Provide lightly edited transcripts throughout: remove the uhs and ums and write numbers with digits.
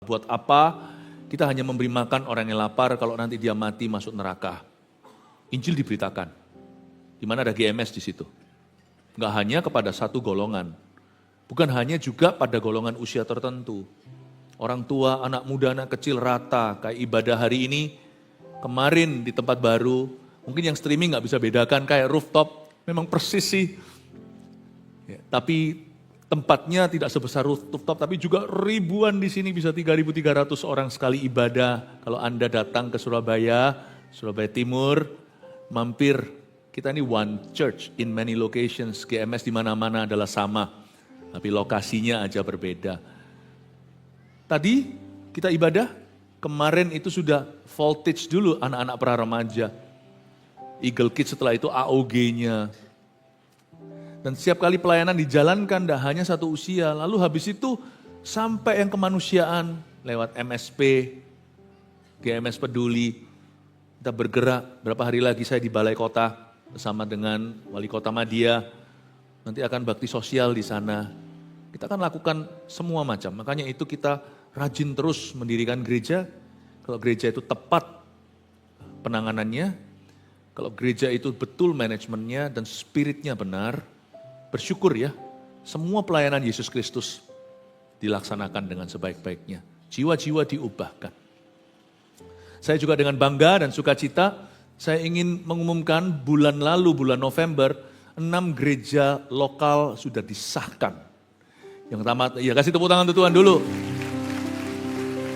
Buat apa kita hanya memberi makan orang yang lapar kalau nanti dia mati masuk neraka. Injil diberitakan, di mana ada GMS di situ. Enggak hanya kepada satu golongan, bukan hanya juga pada golongan usia tertentu. Orang tua, anak muda, anak kecil rata, kayak ibadah hari ini, kemarin di tempat baru, mungkin yang streaming nggak bisa bedakan kayak rooftop, memang persis sih. Ya, tapi tempatnya tidak sebesar rooftop, tapi juga ribuan di sini, bisa 3.300 orang sekali ibadah. Kalau Anda datang ke Surabaya, Surabaya Timur, mampir, kita ini one church in many locations, GMS di mana-mana adalah sama, tapi lokasinya aja berbeda. Tadi kita ibadah, kemarin itu sudah voltage dulu anak-anak pra remaja. Eagle Kids setelah itu AOG-nya. Dan setiap kali pelayanan dijalankan tidak hanya satu usia, lalu habis itu sampai yang kemanusiaan lewat MSP, GMS Peduli. Kita bergerak, berapa hari lagi saya di Balai Kota bersama dengan Wali Kota Madia, nanti akan bakti sosial di sana. Kita akan lakukan semua macam, makanya itu kita rajin terus mendirikan gereja. Kalau gereja itu tepat penanganannya, kalau gereja itu betul manajemennya dan spiritnya benar, bersyukur ya, semua pelayanan Yesus Kristus dilaksanakan dengan sebaik-baiknya. Jiwa-jiwa diubahkan. Saya juga dengan bangga dan sukacita, saya ingin mengumumkan bulan lalu, bulan November, 6 gereja lokal sudah disahkan. Yang pertama, ya kasih tepuk tangan untuk Tuhan dulu.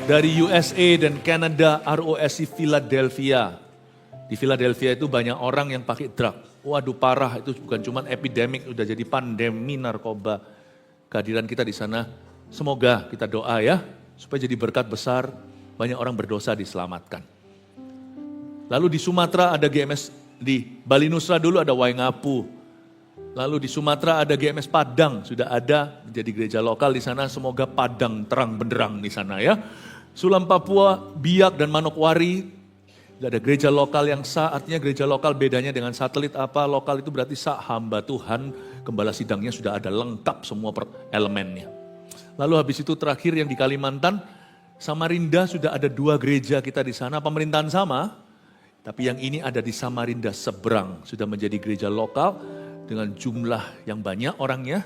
Dari USA dan Kanada, ROSC Philadelphia. Di Philadelphia itu banyak orang yang pakai drug. Waduh parah, itu bukan cuma epidemik, udah jadi pandemi narkoba. Kehadiran kita di sana, semoga kita doa ya, supaya jadi berkat besar, banyak orang berdosa diselamatkan. Lalu di Sumatera ada GMS, di Bali Nusra dulu ada Waingapu. Lalu di Sumatera ada GMS Padang, sudah ada menjadi gereja lokal di sana, semoga Padang terang benderang di sana ya. Sulam Papua, Biak dan Manokwari, ada gereja lokal yang sah, artinya gereja lokal bedanya dengan satelit apa, lokal itu berarti sah, hamba Tuhan, gembala sidangnya sudah ada lengkap semua elemennya. Lalu habis itu terakhir yang di Kalimantan, Samarinda sudah ada 2 gereja kita di sana, pemerintahan sama, tapi yang ini ada di Samarinda seberang, sudah menjadi gereja lokal dengan jumlah yang banyak orangnya,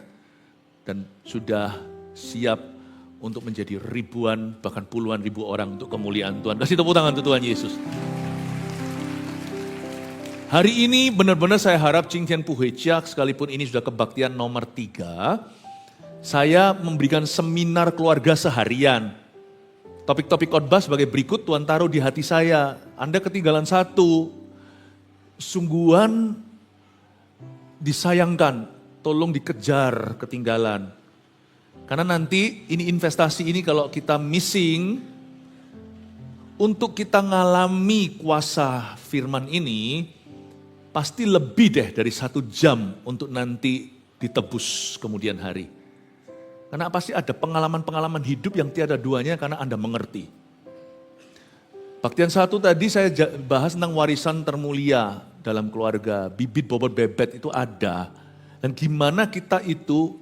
dan sudah siap untuk menjadi ribuan, bahkan puluhan ribu orang untuk kemuliaan Tuhan. Kasih tepuk tangan untuk Tuhan Yesus. Hari ini benar-benar saya harap Ching Tian Pu Hei Chiak, sekalipun ini sudah kebaktian nomor 3, saya memberikan seminar keluarga seharian. Topik-topik khotbah sebagai berikut Tuhan taruh di hati saya. Anda ketinggalan 1, sungguhan disayangkan, tolong dikejar ketinggalan. Karena nanti ini investasi ini kalau kita missing, untuk kita ngalami kuasa firman ini, pasti lebih deh dari 1 jam untuk nanti ditebus kemudian hari. Karena pasti ada pengalaman-pengalaman hidup yang tiada duanya karena Anda mengerti. Baktian 1 tadi saya bahas tentang warisan termulia dalam keluarga, bibit bobot bebet itu ada. Dan gimana kita itu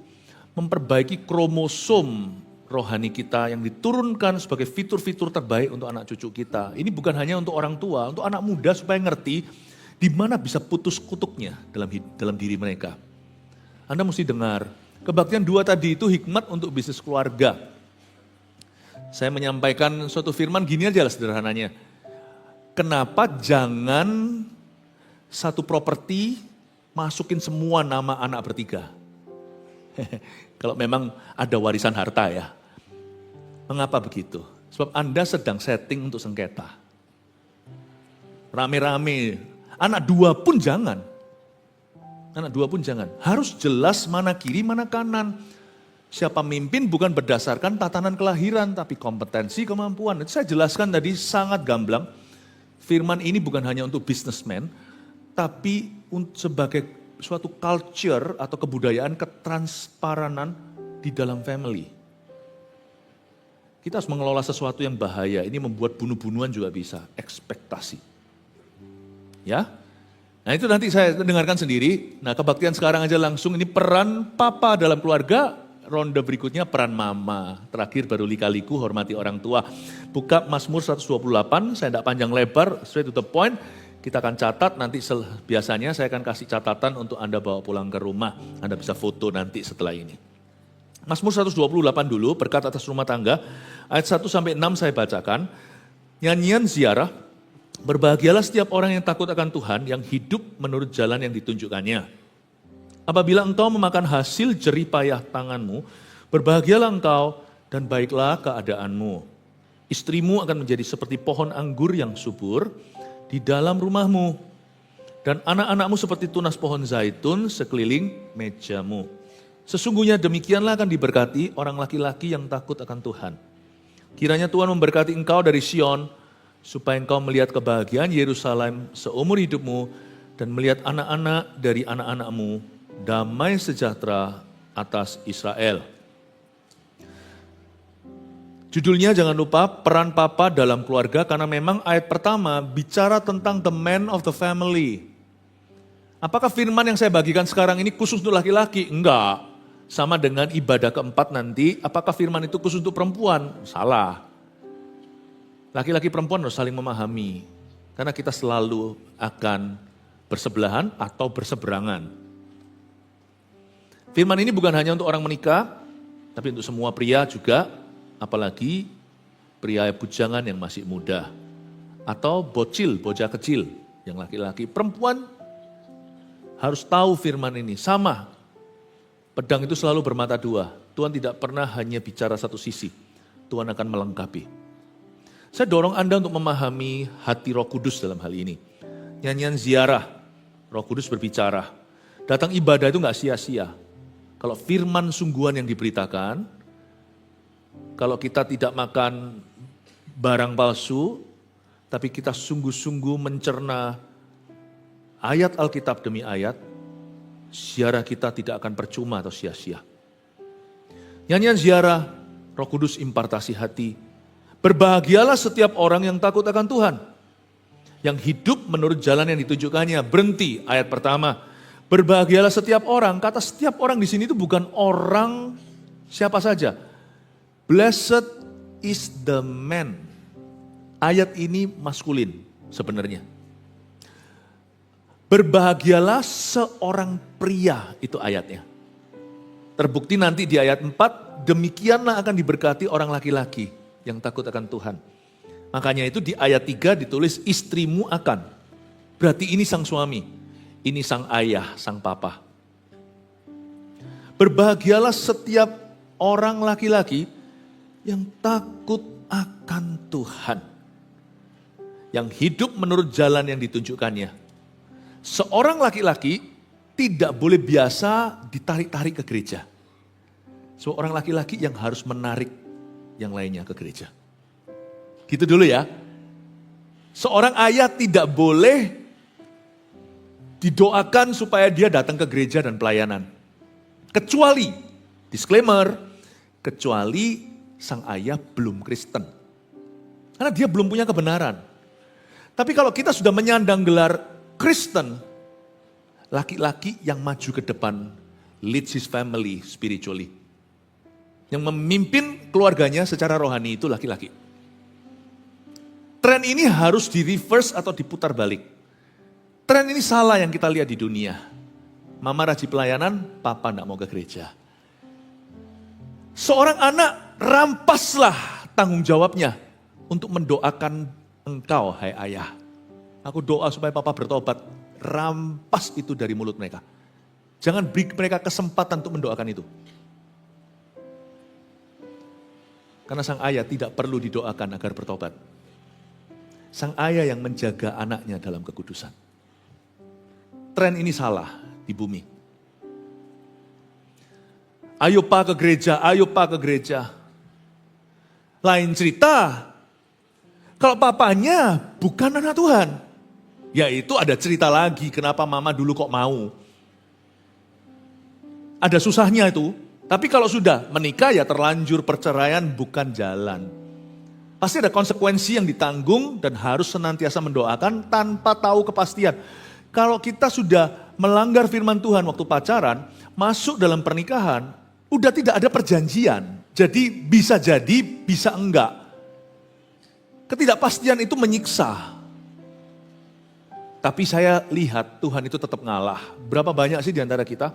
memperbaiki kromosom rohani kita yang diturunkan sebagai fitur-fitur terbaik untuk anak cucu kita. Ini bukan hanya untuk orang tua, untuk anak muda supaya ngerti di mana bisa putus kutuknya dalam diri mereka. Anda mesti dengar, kebaktian 2 tadi itu hikmat untuk bisnis keluarga. Saya menyampaikan suatu firman gini aja lah sederhananya. Kenapa jangan satu properti masukin semua nama anak bertiga? Kalau memang ada warisan harta ya. Mengapa begitu? Sebab Anda sedang setting untuk sengketa. Rame-rame. Anak 2 pun jangan. Anak 2 pun jangan. Harus jelas mana kiri, mana kanan. Siapa mimpin bukan berdasarkan tatanan kelahiran, tapi kompetensi, kemampuan. Itu saya jelaskan tadi sangat gamblang. Firman ini bukan hanya untuk businessman, tapi sebagai suatu culture atau kebudayaan ketransparanan di dalam family. Kita harus mengelola sesuatu yang bahaya. Ini membuat bunuh-bunuhan juga bisa. Ekspektasi. Ya, nah itu nanti saya dengarkan sendiri. Nah kebaktian sekarang aja langsung ini peran papa dalam keluarga ronde berikutnya peran mama. Terakhir baru lika-liku hormati orang tua. Buka Mazmur 128, saya tidak panjang lebar, straight to the point. Kita akan catat, nanti biasanya saya akan kasih catatan untuk Anda bawa pulang ke rumah. Anda bisa foto nanti setelah ini. Mazmur 128 dulu, berkat atas rumah tangga. Ayat 1 sampai 6 saya bacakan. Nyanyian ziarah, berbahagialah setiap orang yang takut akan Tuhan, yang hidup menurut jalan yang ditunjukkannya. Apabila engkau memakan hasil jerih payah tanganmu, berbahagialah engkau dan baiklah keadaanmu. Istrimu akan menjadi seperti pohon anggur yang subur di dalam rumahmu. Dan anak-anakmu seperti tunas pohon zaitun sekeliling mejamu. Sesungguhnya demikianlah akan diberkati orang laki-laki yang takut akan Tuhan. Kiranya Tuhan memberkati engkau dari Sion, supaya engkau melihat kebahagiaan Yerusalem seumur hidupmu, dan melihat anak-anak dari anak-anakmu, damai sejahtera atas Israel. Judulnya jangan lupa peran papa dalam keluarga, karena memang ayat pertama bicara tentang the man of the family. Apakah firman yang saya bagikan sekarang ini khusus untuk laki-laki? Enggak. Sama dengan ibadah keempat nanti, apakah firman itu khusus untuk perempuan? Salah. Laki-laki perempuan harus saling memahami, karena kita selalu akan bersebelahan atau berseberangan. Firman ini bukan hanya untuk orang menikah, tapi untuk semua pria juga, apalagi pria bujangan yang masih muda, atau bocil, bocah kecil, yang laki-laki. Perempuan harus tahu firman ini, sama. Pedang itu selalu bermata dua, Tuhan tidak pernah hanya bicara satu sisi, Tuhan akan melengkapi. Saya dorong Anda untuk memahami hati Roh Kudus dalam hal ini. Nyanyian ziarah, Roh Kudus berbicara, datang ibadah itu gak sia-sia. Kalau firman sungguhan yang diberitakan, kalau kita tidak makan barang palsu, tapi kita sungguh-sungguh mencerna ayat Alkitab demi ayat, ziarah kita tidak akan percuma atau sia-sia. Nyanyian ziarah, Roh Kudus impartasi hati. Berbahagialah setiap orang yang takut akan Tuhan, yang hidup menurut jalan yang ditunjukkannya. Berhenti, ayat pertama. Berbahagialah setiap orang, kata setiap orang di sini itu bukan orang siapa saja. Blessed is the man. Ayat ini maskulin sebenarnya. Berbahagialah seorang pria, itu ayatnya. Terbukti nanti di ayat 4, demikianlah akan diberkati orang laki-laki yang takut akan Tuhan. Makanya itu di ayat 3 ditulis istrimu akan. Berarti ini sang suami. Ini sang ayah, sang papa. Berbahagialah setiap orang laki-laki yang takut akan Tuhan. Yang hidup menurut jalan yang ditunjukkannya. Seorang laki-laki tidak boleh biasa ditarik-tarik ke gereja. Seorang laki-laki yang harus menarik yang lainnya ke gereja. Gitu dulu ya. Seorang ayah tidak boleh didoakan supaya dia datang ke gereja dan pelayanan. Kecuali, disclaimer, kecuali sang ayah belum Kristen. Karena dia belum punya kebenaran. Tapi kalau kita sudah menyandang gelar Kristen, laki-laki yang maju ke depan, leads his family spiritually. Yang memimpin keluarganya secara rohani itu laki-laki. Tren ini harus di reverse atau diputar balik. Tren ini salah yang kita lihat di dunia. Mama rajin pelayanan, papa tidak mau ke gereja. Seorang anak rampaslah tanggung jawabnya untuk mendoakan engkau, hai ayah. Aku doa supaya papa bertobat. Rampas itu dari mulut mereka. Jangan beri mereka kesempatan untuk mendoakan itu. Karena sang ayah tidak perlu didoakan agar bertobat. Sang ayah yang menjaga anaknya dalam kekudusan. Tren ini salah di bumi. Ayo pak ke gereja, ayo pak ke gereja. Lain cerita, kalau papanya bukan anak Tuhan. Ya itu ada cerita lagi, kenapa mama dulu kok mau. Ada susahnya itu, tapi kalau sudah menikah ya terlanjur perceraian bukan jalan. Pasti ada konsekuensi yang ditanggung dan harus senantiasa mendoakan tanpa tahu kepastian. Kalau kita sudah melanggar firman Tuhan waktu pacaran, masuk dalam pernikahan, Udah tidak ada perjanjian. Jadi, bisa enggak. Ketidakpastian itu menyiksa. Tapi saya lihat Tuhan itu tetap ngalah. Berapa banyak sih di antara kita?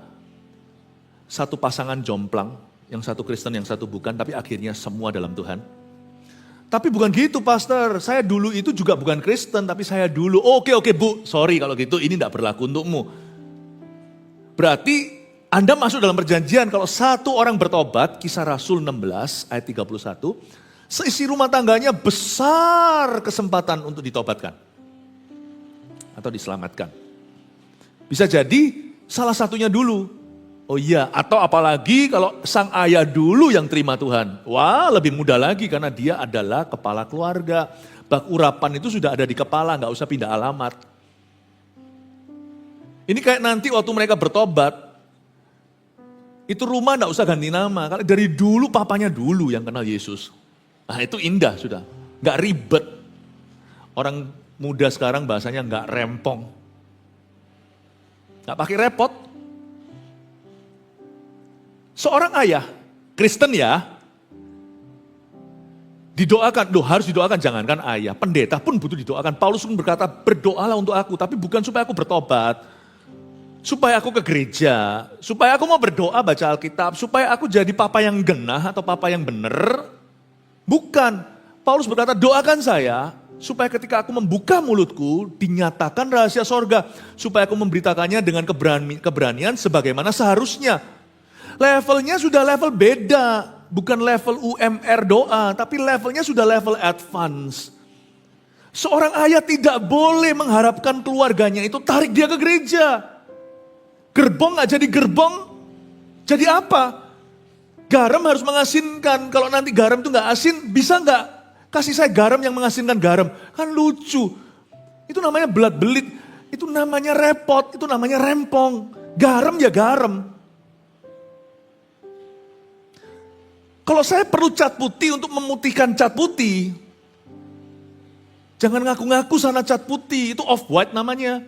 Satu pasangan jomplang, yang satu Kristen, yang satu bukan, tapi akhirnya semua dalam Tuhan. Tapi bukan gitu pastor, saya dulu itu juga bukan Kristen, tapi saya dulu, oke bu, sorry kalau gitu ini tidak berlaku untukmu. Berarti Anda masuk dalam perjanjian kalau satu orang bertobat, Kisah Rasul 16 ayat 31, seisi rumah tangganya besar kesempatan untuk ditobatkan. Atau diselamatkan. Bisa jadi salah satunya dulu. Oh iya, atau apalagi kalau sang ayah dulu yang terima Tuhan. Wah, lebih mudah lagi karena dia adalah kepala keluarga. Bak urapan itu sudah ada di kepala, nggak usah pindah alamat. Ini kayak nanti waktu mereka bertobat, itu rumah nggak usah ganti nama. Karena dari dulu papanya dulu yang kenal Yesus. Nah itu indah sudah, nggak ribet. Orang muda sekarang bahasanya nggak rempong. Nggak pakai repot. Seorang ayah, Kristen ya, didoakan, harus didoakan, jangankan ayah, pendeta pun butuh didoakan. Paulus pun berkata, berdoalah untuk aku, tapi bukan supaya aku bertobat. Supaya aku ke gereja, supaya aku mau berdoa baca Alkitab, supaya aku jadi papa yang genah atau papa yang benar. Bukan, Paulus berkata doakan saya, supaya ketika aku membuka mulutku, dinyatakan rahasia sorga. Supaya aku memberitakannya dengan keberanian sebagaimana seharusnya. Levelnya sudah level beda, bukan level UMR doa, tapi levelnya sudah level advance. Seorang ayah tidak boleh mengharapkan keluarganya itu tarik dia ke gereja. Gerbong gak jadi gerbong, jadi apa? Garam harus mengasinkan, kalau nanti garam itu gak asin, bisa gak kasih saya garam yang mengasinkan garam? Kan lucu, itu namanya belat-belit, itu namanya repot, itu namanya rempong. Garam ya garam. Kalau saya perlu cat putih untuk memutihkan cat putih, jangan ngaku-ngaku sana cat putih, itu off-white namanya.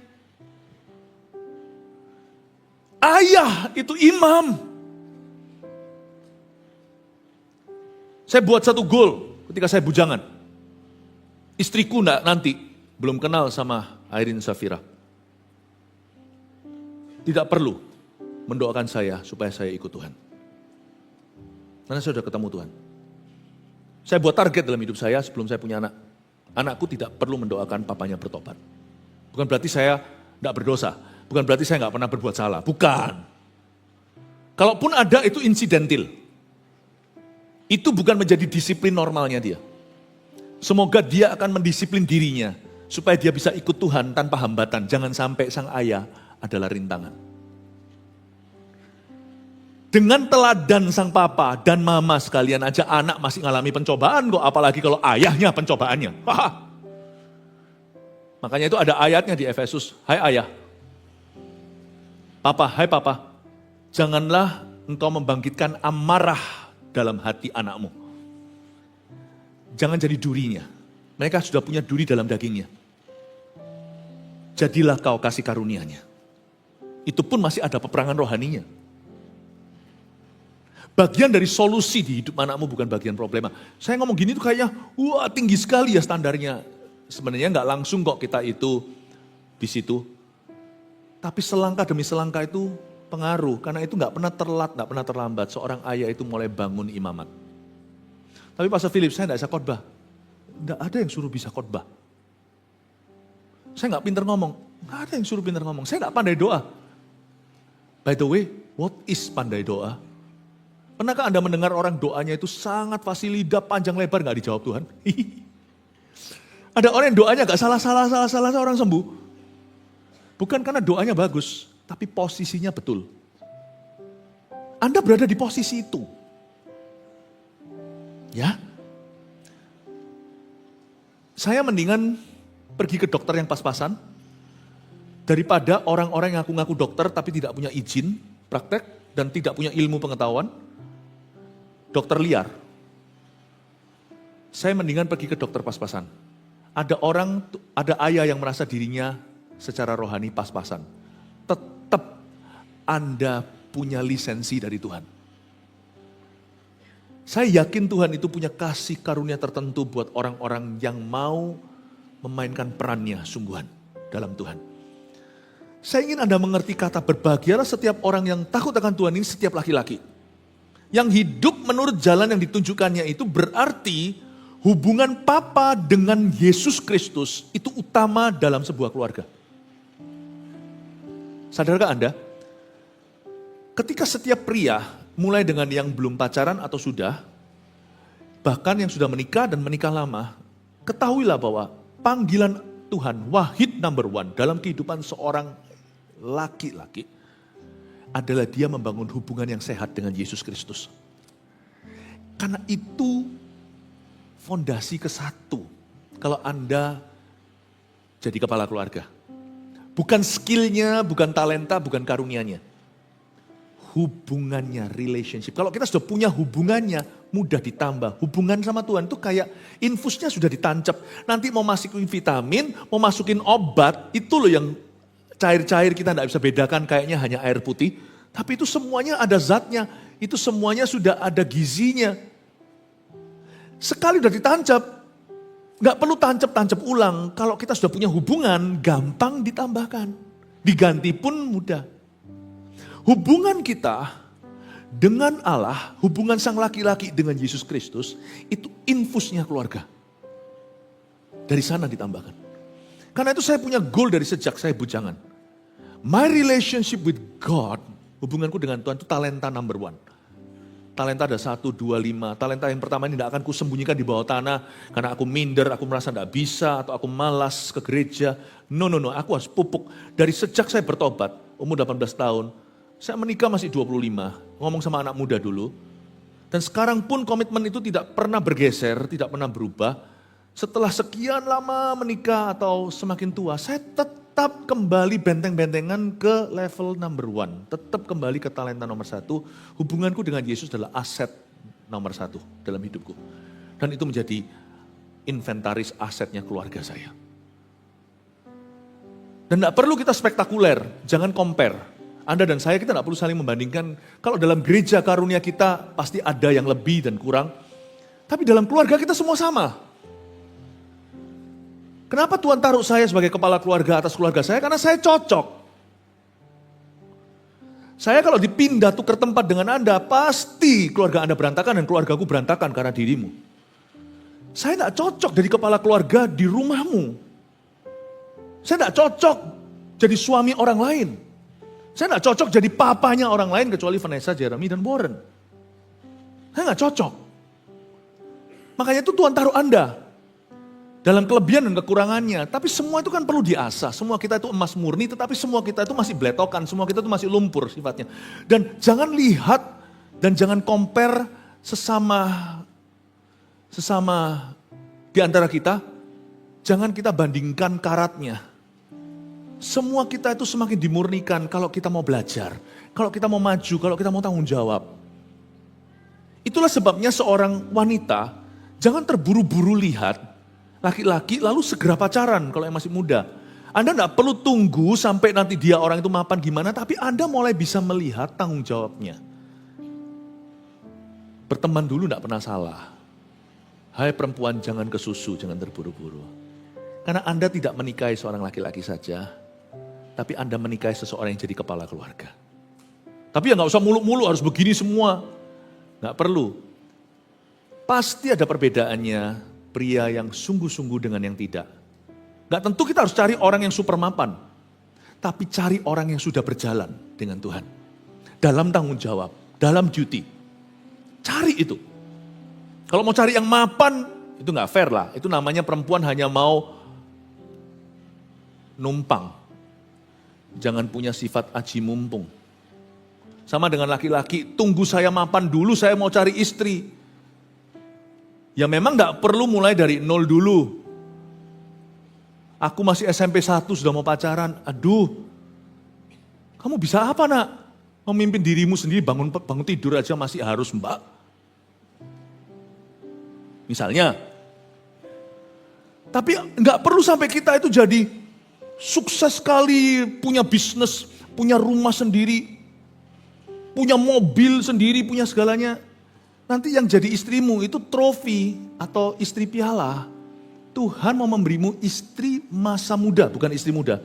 Ayah itu imam. Saya buat satu goal ketika saya bujangan. Istriku nanti belum kenal sama Airin Safira. Tidak perlu mendoakan saya supaya saya ikut Tuhan. Karena saya sudah ketemu Tuhan. Saya buat target dalam hidup saya sebelum saya punya anak. Anakku tidak perlu mendoakan papanya bertobat. Bukan berarti saya tidak berdosa. Bukan berarti saya nggak pernah berbuat salah. Bukan. Kalaupun ada itu insidentil. Itu bukan menjadi disiplin normalnya dia. Semoga dia akan mendisiplin dirinya. Supaya dia bisa ikut Tuhan tanpa hambatan. Jangan sampai sang ayah adalah rintangan. Dengan teladan sang papa dan mama sekalian aja anak masih ngalami pencobaan kok. Apalagi kalau ayahnya pencobaannya. Makanya itu ada ayatnya di Efesus. Hai ayah. Hai papa, janganlah engkau membangkitkan amarah dalam hati anakmu. Jangan jadi durinya. Mereka sudah punya duri dalam dagingnya. Jadilah kau kasih karunianya. Itu pun masih ada peperangan rohaninya. Bagian dari solusi di hidup anakmu bukan bagian problema. Saya ngomong gini tuh kayaknya, wah tinggi sekali ya standarnya. Sebenarnya nggak langsung kok kita itu di situ. Tapi selangkah demi selangkah itu pengaruh. Karena itu gak pernah telat, gak pernah terlambat. Seorang ayah itu mulai bangun imamat. Tapi Pastor Philip, saya gak bisa khotbah. Gak ada yang suruh bisa khotbah. Saya gak pinter ngomong. Gak ada yang suruh pinter ngomong. Saya gak pandai doa. By the way, what is pandai doa? Pernahkah Anda mendengar orang doanya itu sangat fasih lidah, panjang lebar gak dijawab Tuhan? Ada orang yang doanya gak salah orang sembuh. Bukan karena doanya bagus, tapi posisinya betul. Anda berada di posisi itu. Ya. Saya mendingan pergi ke dokter yang pas-pasan, daripada orang-orang yang ngaku-ngaku dokter tapi tidak punya izin praktek dan tidak punya ilmu pengetahuan. Dokter liar. Saya mendingan pergi ke dokter pas-pasan. Ada ayah yang merasa dirinya secara rohani pas-pasan. Tetap Anda punya lisensi dari Tuhan. Saya yakin Tuhan itu punya kasih karunia tertentu buat orang-orang yang mau memainkan perannya sungguhan dalam Tuhan. Saya ingin Anda mengerti kata berbahagialah setiap orang yang takut akan Tuhan ini setiap laki-laki. Yang hidup menurut jalan yang ditunjukkannya itu berarti hubungan Papa dengan Yesus Kristus itu utama dalam sebuah keluarga. Sadarkah Anda? Ketika setiap pria, mulai dengan yang belum pacaran atau sudah, bahkan yang sudah menikah dan menikah lama, ketahuilah bahwa panggilan Tuhan, wahid number one dalam kehidupan seorang laki-laki, adalah dia membangun hubungan yang sehat dengan Yesus Kristus. Karena itu fondasi ke-1 kalau Anda jadi kepala keluarga. Bukan skillnya, bukan talenta, bukan karunianya. Hubungannya, relationship. Kalau kita sudah punya hubungannya, mudah ditambah. Hubungan sama Tuhan itu kayak infusnya sudah ditancap. Nanti mau masukin vitamin, mau masukin obat, itu loh yang cair-cair kita tidak bisa bedakan kayaknya hanya air putih. Tapi itu semuanya ada zatnya, itu semuanya sudah ada gizinya. Sekali sudah ditancap, nggak perlu tancap-tancap ulang. Kalau kita sudah punya hubungan, gampang ditambahkan. Diganti pun mudah. Hubungan kita dengan Allah, hubungan sang laki-laki dengan Yesus Kristus, itu infusnya keluarga. Dari sana ditambahkan. Karena itu saya punya goal dari sejak saya bujangan. My relationship with God, hubunganku dengan Tuhan itu talenta number one. Talenta ada 1, 2, 5. Talenta yang pertama ini tidak akan kusembunyikan di bawah tanah. Karena aku minder, aku merasa tidak bisa, atau aku malas ke gereja. No, aku harus pupuk. Dari sejak saya bertobat, umur 18 tahun, saya menikah masih 25. Ngomong sama anak muda dulu. Dan sekarang pun komitmen itu tidak pernah bergeser, tidak pernah berubah. Setelah sekian lama menikah atau semakin tua, saya tetap kembali benteng-bentengan ke level number one. Tetap kembali ke talenta nomor 1. Hubunganku dengan Yesus adalah aset nomor 1 dalam hidupku. Dan itu menjadi inventaris asetnya keluarga saya. Dan tidak perlu kita spektakuler, jangan compare. Anda dan saya kita tidak perlu saling membandingkan. Kalau dalam gereja karunia kita pasti ada yang lebih dan kurang. Tapi dalam keluarga kita semua sama. Kenapa Tuhan taruh saya sebagai kepala keluarga atas keluarga saya? Karena saya cocok. Saya kalau dipindah tukar tempat dengan Anda, pasti keluarga Anda berantakan dan keluargaku berantakan karena dirimu. Saya tidak cocok jadi kepala keluarga di rumahmu. Saya tidak cocok jadi suami orang lain. Saya tidak cocok jadi papanya orang lain kecuali Vanessa, Jeremy, dan Warren. Saya tidak cocok. Makanya itu Tuhan taruh Anda. Dalam kelebihan dan kekurangannya. Tapi semua itu kan perlu diasah. Semua kita itu emas murni, tetapi semua kita itu masih bletokan. Semua kita itu masih lumpur sifatnya. Dan jangan lihat dan jangan compare sesama di antara kita. Jangan kita bandingkan karatnya. Semua kita itu semakin dimurnikan kalau kita mau belajar. Kalau kita mau maju, kalau kita mau tanggung jawab. Itulah sebabnya seorang wanita jangan terburu-buru lihat laki-laki lalu segera pacaran kalau yang masih muda. Anda tidak perlu tunggu sampai nanti dia orang itu mapan gimana, tapi Anda mulai bisa melihat tanggung jawabnya. Berteman dulu tidak pernah salah. Hai perempuan, jangan kesusu, jangan terburu-buru. Karena Anda tidak menikahi seorang laki-laki saja, tapi Anda menikahi seseorang yang jadi kepala keluarga. Tapi ya nggak usah mulu-mulu harus begini semua. Nggak perlu. Pasti ada perbedaannya. Pria yang sungguh-sungguh dengan yang tidak. Gak tentu kita harus cari orang yang super mapan. Tapi cari orang yang sudah berjalan dengan Tuhan. Dalam tanggung jawab, dalam duty. Cari itu. Kalau mau cari yang mapan, itu gak fair lah. Itu namanya perempuan hanya mau numpang. Jangan punya sifat aji mumpung. Sama dengan laki-laki, tunggu saya mapan dulu, saya mau cari istri. Ya memang gak perlu mulai dari nol dulu. Aku masih SMP 1 sudah mau pacaran. Aduh, kamu bisa apa nak? Memimpin dirimu sendiri bangun tidur aja masih harus mbak. Misalnya. Tapi gak perlu sampai kita itu jadi sukses sekali, punya bisnis, punya rumah sendiri, punya mobil sendiri, punya segalanya. Nanti yang jadi istrimu itu trofi atau istri piala. Tuhan mau memberimu istri masa muda, bukan istri muda.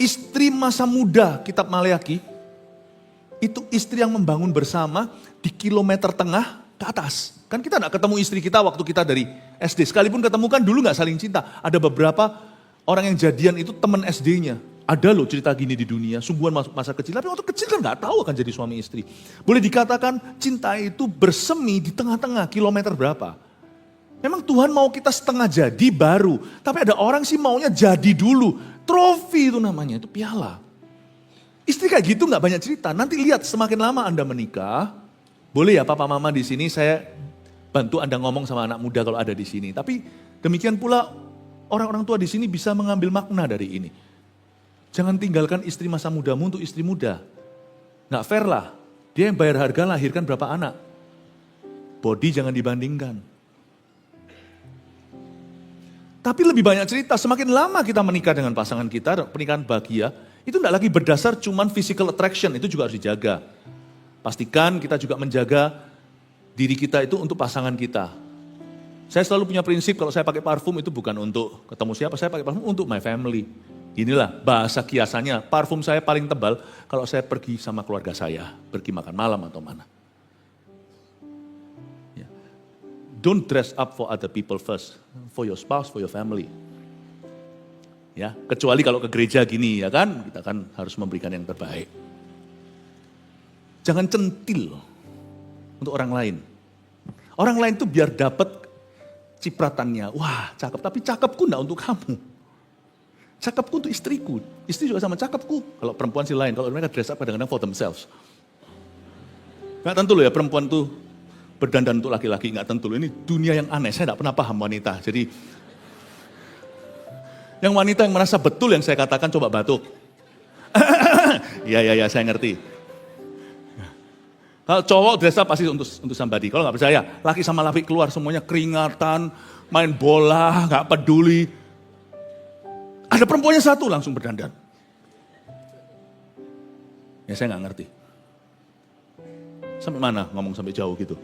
Istri masa muda, kitab Maleakhi, itu istri yang membangun bersama di kilometer tengah ke atas. Kan kita gak ketemu istri kita waktu kita dari SD. Sekalipun ketemu kan dulu gak saling cinta. Ada beberapa orang yang jadian itu teman SD-nya. Ada loh cerita gini di dunia, sungguhan masa kecil. Tapi waktu kecil kan gak tahu akan jadi suami istri. Boleh dikatakan cinta itu bersemi di tengah-tengah, kilometer berapa. Memang Tuhan mau kita setengah jadi baru. Tapi ada orang sih maunya jadi dulu. Trofi itu namanya, itu piala. Istri kayak gitu gak banyak cerita. Nanti lihat semakin lama Anda menikah. Boleh ya papa mama di sini saya bantu Anda ngomong sama anak muda kalau ada di sini. Tapi demikian pula orang-orang tua di sini bisa mengambil makna dari ini. Jangan tinggalkan istri masa mudamu untuk istri muda. Nggak fair lah. Dia yang bayar harga lahirkan berapa anak. Body jangan dibandingkan. Tapi lebih banyak cerita, semakin lama kita menikah dengan pasangan kita, pernikahan bahagia, itu tidak lagi berdasar cuman physical attraction, itu juga harus dijaga. Pastikan kita juga menjaga diri kita itu untuk pasangan kita. Saya selalu punya prinsip kalau saya pakai parfum itu bukan untuk ketemu siapa, saya pakai parfum untuk my family. Inilah bahasa kiasannya, parfum saya paling tebal kalau saya pergi sama keluarga saya, pergi makan malam atau mana. Ya. Don't dress up for other people first, for your spouse, for your family. Ya, kecuali kalau ke gereja gini ya kan, kita kan harus memberikan yang terbaik. Jangan centil untuk orang lain. Orang lain tuh biar dapat cipratannya, wah cakep, tapi cakepku enggak untuk kamu. Cakepku untuk istriku, istri juga sama cakepku. Kalau perempuan sih lain, kalau mereka dress up kadang-kadang for themselves. Nggak tentu loh ya perempuan tuh berdandan untuk laki-laki, nggak tentu loh. Ini dunia yang aneh, saya nggak pernah paham wanita. Jadi yang wanita yang merasa betul yang saya katakan coba batuk. Iya, saya ngerti. Kalau cowok dress up pasti untuk somebody. Kalau nggak percaya, laki sama laki keluar semuanya keringatan, main bola, nggak peduli. Ada perempuannya satu langsung berdandan. Ya saya nggak ngerti. Sampai mana ngomong sampai jauh gitu?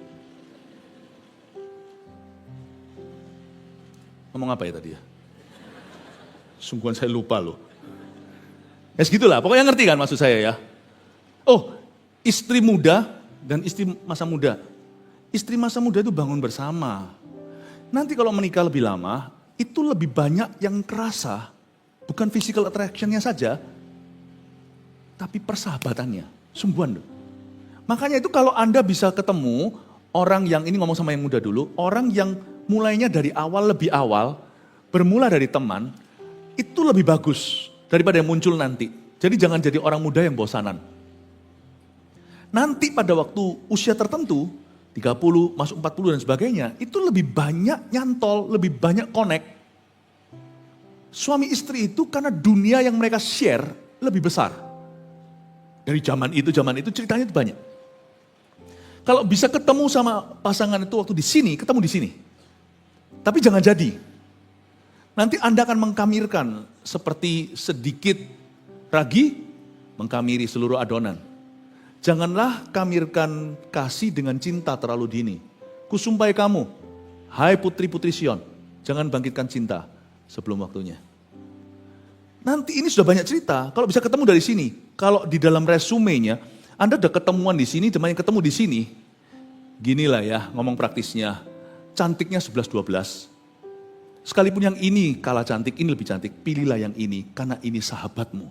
Ngomong apa ya tadi ya? Sungguhan saya lupa loh. Ya segitulah, pokoknya ngerti kan maksud saya ya. Oh, istri muda dan istri masa muda. Istri masa muda itu bangun bersama. Nanti kalau menikah lebih lama, itu lebih banyak yang kerasa. Bukan physical attraction-nya saja, tapi persahabatannya. Sungguhan loh. Makanya itu kalau Anda bisa ketemu orang yang, ini ngomong sama yang muda dulu, orang yang mulainya dari awal, lebih awal, bermula dari teman, itu lebih bagus daripada yang muncul nanti. Jadi jangan jadi orang muda yang bosanan. Nanti pada waktu usia tertentu, 30, masuk 40 dan sebagainya, itu lebih banyak nyantol, lebih banyak connect. Suami istri itu karena dunia yang mereka share lebih besar. Dari zaman itu ceritanya itu banyak. Kalau bisa ketemu sama pasangan itu waktu di sini, ketemu di sini. Tapi jangan jadi. Nanti Anda akan mengkamirkan seperti sedikit ragi, mengkamiri seluruh adonan. Janganlah kamirkan kasih dengan cinta terlalu dini. Kusumpai kamu, hai putri-putri Sion, jangan bangkitkan cinta sebelum waktunya. Nanti ini sudah banyak cerita, kalau bisa ketemu dari sini. Kalau di dalam resumenya, Anda udah ketemuan di sini, teman yang ketemu di sini. Ginilah ya, ngomong praktisnya. Cantiknya 11-12. Sekalipun yang ini kalah cantik, ini lebih cantik. Pilihlah yang ini, karena ini sahabatmu.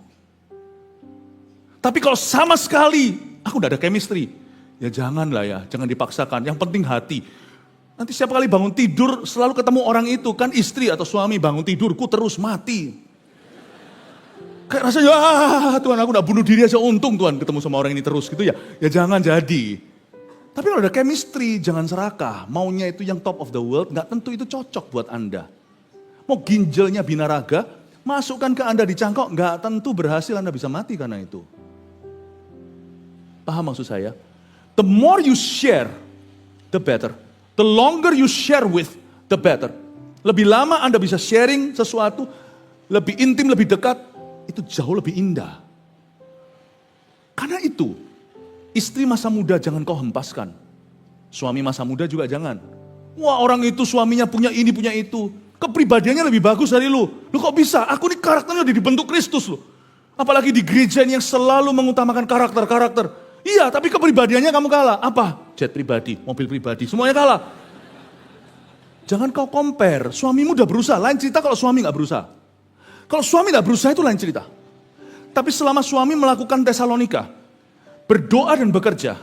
Tapi kalau sama sekali, aku udah ada chemistry. Ya janganlah ya, jangan dipaksakan. Yang penting hati. Nanti setiap kali bangun tidur, selalu ketemu orang itu. Kan istri atau suami bangun tidurku terus mati. Kayak rasanya, Tuhan aku udah bunuh diri aja, untung Tuhan ketemu sama orang ini terus gitu ya. Ya jangan jadi. Tapi kalau ada chemistry, jangan serakah. Maunya itu yang top of the world, gak tentu itu cocok buat Anda. Mau ginjalnya binaraga, masukkan ke Anda di cangkok, gak tentu berhasil Anda bisa mati karena itu. Paham maksud saya? The more you share, the better. The longer you share with, the better. Lebih lama Anda bisa sharing sesuatu, lebih intim, lebih dekat, itu jauh lebih indah. Karena itu, Istri masa muda jangan kau hempaskan. Suami masa muda juga jangan. Wah, orang itu suaminya punya ini, punya itu. Kepribadiannya lebih bagus dari lu. Lu kok bisa? Aku ini karakternya udah dibentuk Kristus lu. Apalagi di gereja ini yang selalu mengutamakan karakter. Iya, tapi kepribadiannya kamu kalah. Apa? Jet pribadi, mobil pribadi, semuanya kalah. Jangan kau compare. Suamimu udah berusaha. Lain cerita kalau suami gak berusaha. Kalau suami gak berusaha itu lain cerita. Tapi selama suami melakukan Tesalonika, berdoa dan bekerja,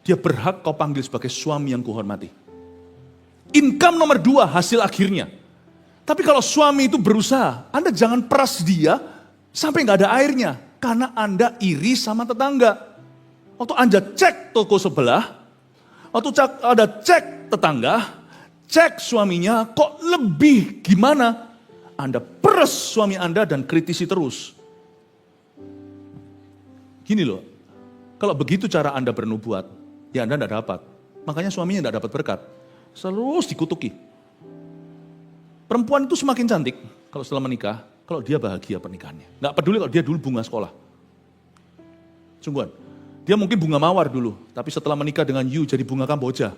dia berhak kau panggil sebagai suami yang kuhormati. Income nomor 2 hasil akhirnya. Tapi kalau suami itu berusaha, Anda jangan peras dia sampai gak ada airnya. Karena Anda iri sama tetangga. Waktu Anda cek toko sebelah, waktu ada cek tetangga, cek suaminya kok lebih gimana. Anda peras suami Anda dan kritisi terus. Gini loh, kalau begitu cara Anda bernubuat, ya Anda tidak dapat. Makanya suaminya tidak dapat berkat. Terus dikutuki. Perempuan itu semakin cantik kalau setelah menikah, kalau dia bahagia pernikahannya. Nggak peduli kalau dia dulu bunga sekolah. Sungguhan. Dia mungkin bunga mawar dulu, tapi setelah menikah dengan you jadi bunga Kamboja.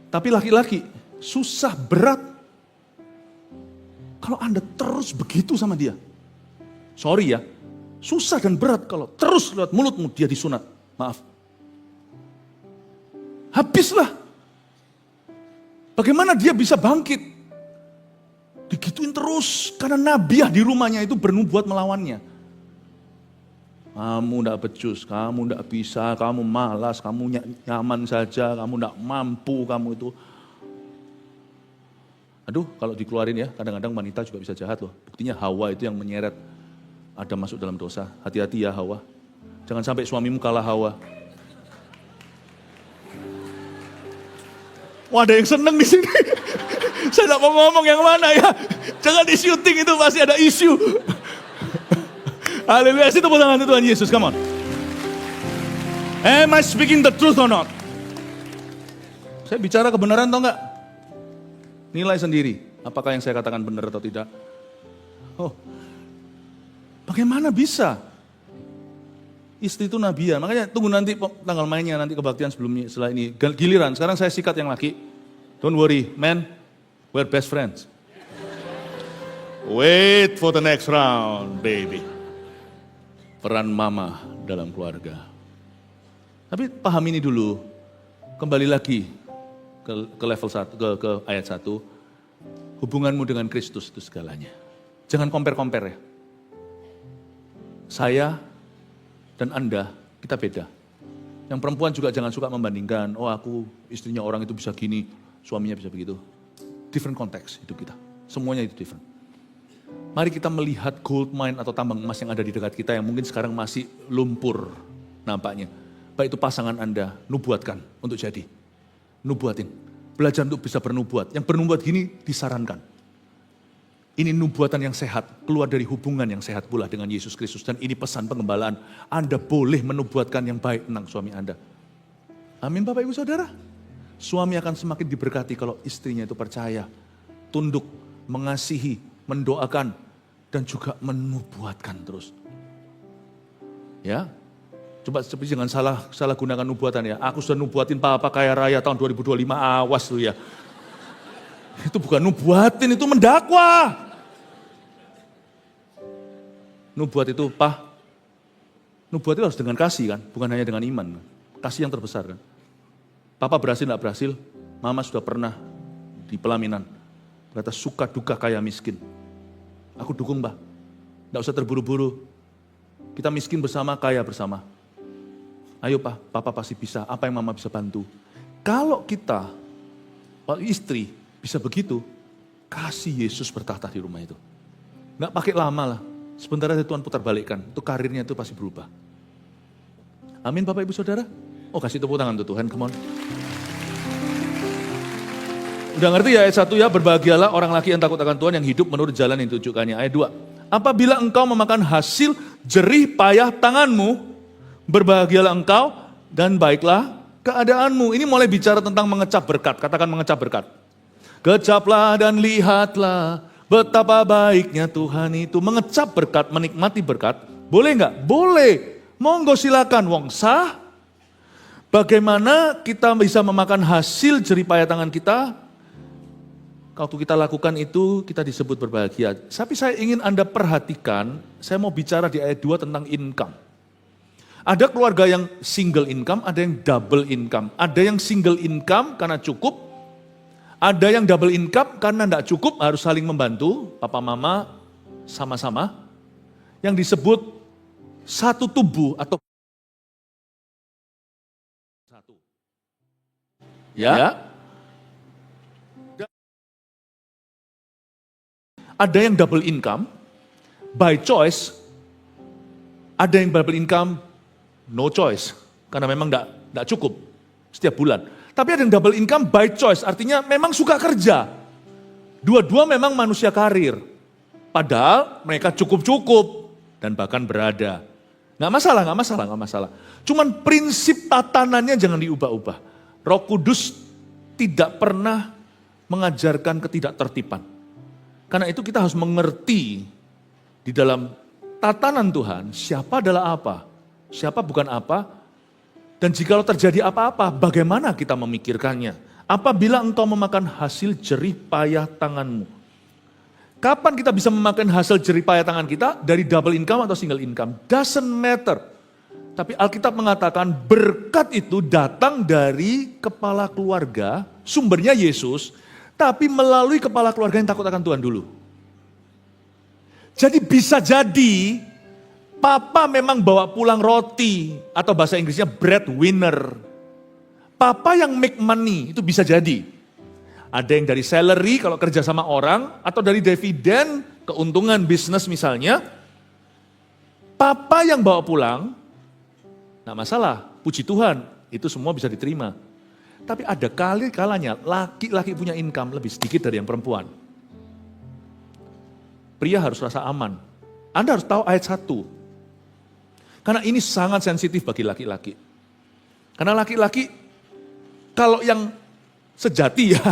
Tapi laki-laki susah, berat. Kalau Anda terus begitu sama dia. Sorry ya, susah dan berat kalau terus lewat mulutmu dia disunat. Maaf. Habislah. Bagaimana dia bisa bangkit? Digituin terus, karena nabiah di rumahnya itu bernubuat melawannya. Kamu tidak becus, kamu tidak bisa, kamu malas, kamu nyaman saja, kamu tidak mampu, kamu itu. Aduh, kalau dikeluarin ya, kadang-kadang wanita juga bisa jahat loh. Buktinya Hawa itu yang menyeret Adam masuk dalam dosa. Hati-hati ya Hawa. Jangan sampai suamimu kalah Hawa. Wah, ada yang seneng di sini. Saya tidak mau ngomong yang mana ya. Jangan di syuting itu pasti ada isu. Haleluya, itu tangan Tuhan Yesus, come on. Am I speaking the truth or not? Saya bicara kebenaran atau enggak? Nilai sendiri, apakah yang saya katakan benar atau tidak. Oh, bagaimana bisa? Istri itu nabiya, makanya tunggu nanti tanggal mainnya, nanti kebaktian sebelumnya, setelah ini. Giliran, sekarang saya sikat yang laki. Don't worry, man, we're best friends. Wait for the next round, baby. Peran mama dalam keluarga. Tapi paham ini dulu, kembali lagi ke level 1, ke ayat 1. Hubunganmu dengan Kristus itu segalanya. Jangan compare-compare ya. Saya dan Anda, kita beda. Yang perempuan juga jangan suka membandingkan, oh aku istrinya orang itu bisa gini, suaminya bisa begitu. Different konteks hidup kita. Semuanya itu different. Mari kita melihat gold mine atau tambang emas yang ada di dekat kita yang mungkin sekarang masih lumpur nampaknya. Baik itu pasangan Anda, nubuatkan untuk jadi. Nubuatin. Belajar untuk bisa bernubuat. Yang bernubuat gini disarankan. Ini nubuatan yang sehat, keluar dari hubungan yang sehat pula dengan Yesus Kristus. Dan ini pesan pengembalaan. Anda boleh menubuatkan yang baik tentang suami Anda. Amin Bapak Ibu Saudara. Suami akan semakin diberkati kalau istrinya itu percaya, tunduk, mengasihi, mendoakan, dan juga menubuatkan terus. Ya, coba jangan salah gunakan nubuatan ya. Aku sudah nubuatin Papa kaya raya tahun 2025, awas lu ya. Itu bukan nubuatin, itu mendakwa. Nubuat itu nubuat itu harus dengan kasih kan, bukan hanya dengan iman. Kasih yang terbesar kan. Papa berhasil enggak berhasil, Mama sudah pernah di pelaminan. Berkata suka duka kaya miskin. Aku dukung Mbah, enggak usah terburu-buru. Kita miskin bersama, kaya bersama. Ayo Pak, Papa pasti bisa, apa yang Mama bisa bantu. Kalau kita, istri, bisa begitu, kasih Yesus bertahta di rumah itu. Enggak pakai lama lah, sebentar aja Tuhan putar balikkan, itu karirnya itu pasti berubah. Amin Bapak Ibu Saudara. Oh kasih tepuk tangan tuh Tuhan, come on. Udah ngerti ya ayat 1 ya, berbahagialah orang laki yang takut akan Tuhan yang hidup menurut jalan yang ditujukannya. Ayat 2, apabila engkau memakan hasil jerih payah tanganmu, berbahagialah engkau dan baiklah keadaanmu. Ini mulai bicara tentang mengecap berkat, katakan mengecap berkat. Kecaplah dan lihatlah Betapa baiknya Tuhan itu, mengecap berkat, menikmati berkat. Boleh nggak? Boleh. Monggo silakan, wong sah. Bagaimana kita bisa memakan hasil jerih payah tangan kita? Waktu kita lakukan itu, kita disebut berbahagia. Tapi saya ingin Anda perhatikan, saya mau bicara di ayat 2 tentang income. Ada keluarga yang single income, ada yang double income. Ada yang single income karena cukup, ada yang double income karena tidak cukup, harus saling membantu, papa mama sama-sama. Yang disebut satu tubuh atau satu. Ya. Ada yang double income by choice, ada yang double income no choice karena memang tidak cukup setiap bulan. Tapi ada yang double income by choice, artinya memang suka kerja. Dua-dua memang manusia karir. Padahal mereka cukup-cukup dan bahkan berada. Nggak masalah. Cuman prinsip tatanannya jangan diubah-ubah. Roh Kudus tidak pernah mengajarkan ketidaktertiban. Karena itu kita harus mengerti di dalam tatanan Tuhan, siapa adalah apa, siapa bukan apa, dan jikalau terjadi apa-apa, bagaimana kita memikirkannya. Apabila engkau memakan hasil jerih payah tanganmu. Kapan kita bisa memakan hasil jerih payah tangan kita? Dari double income atau single income? Doesn't matter. Tapi Alkitab mengatakan berkat itu datang dari kepala keluarga, sumbernya Yesus, tapi melalui kepala keluarga yang takut akan Tuhan dulu. Jadi bisa jadi papa memang bawa pulang roti atau bahasa Inggrisnya breadwinner. Papa yang make money itu bisa jadi. Ada yang dari salary kalau kerja sama orang atau dari dividen, keuntungan bisnis misalnya. Papa yang bawa pulang, nggak masalah, puji Tuhan, itu semua bisa diterima. Tapi ada kalanya laki-laki punya income lebih sedikit dari yang perempuan. Pria harus rasa aman. Anda harus tahu ayat 1. Karena ini sangat sensitif bagi laki-laki. Karena laki-laki, kalau yang sejati ya,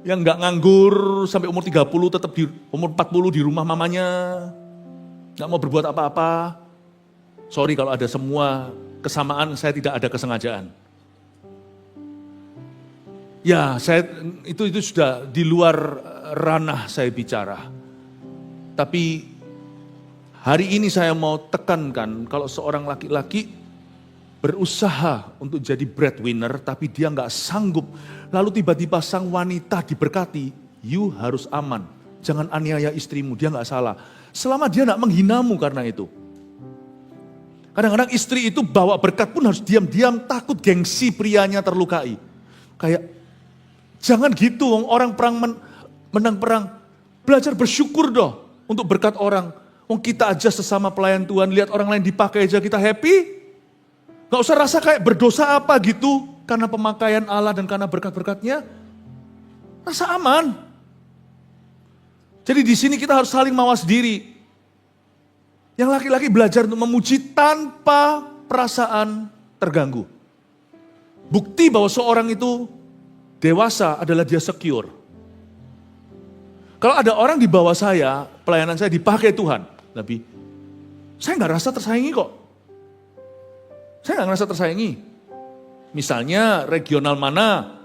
yang nggak nganggur sampai umur 30 tetap di umur 40 di rumah mamanya, nggak mau berbuat apa-apa. Sorry kalau ada semua kesamaan, saya tidak ada kesengajaan. Ya, itu sudah di luar ranah saya bicara. Tapi hari ini saya mau tekankan kalau seorang laki-laki berusaha untuk jadi breadwinner tapi dia nggak sanggup. Lalu tiba-tiba sang wanita diberkati, you harus aman. Jangan aniaya istrimu, dia nggak salah. Selama dia nggak menghinamu karena itu. Kadang-kadang istri itu bawa berkat pun harus diam-diam takut gengsi prianya terlukai. Kayak jangan gitu, orang perang menang perang. Belajar bersyukur dong untuk berkat orang. Kita aja sesama pelayan Tuhan, lihat orang lain dipakai aja kita happy. Gak usah rasa kayak berdosa apa gitu. Karena pemakaian Allah dan karena berkat-berkatnya. Rasa aman. Jadi di sini kita harus saling mawas diri. Yang laki-laki belajar untuk memuji tanpa perasaan terganggu. Bukti bahwa seorang itu dewasa adalah dia secure. Kalau ada orang di bawah saya, pelayanan saya dipakai Tuhan. Tapi saya nggak rasa tersaingi kok. Saya nggak ngerasa tersaingi. Misalnya regional mana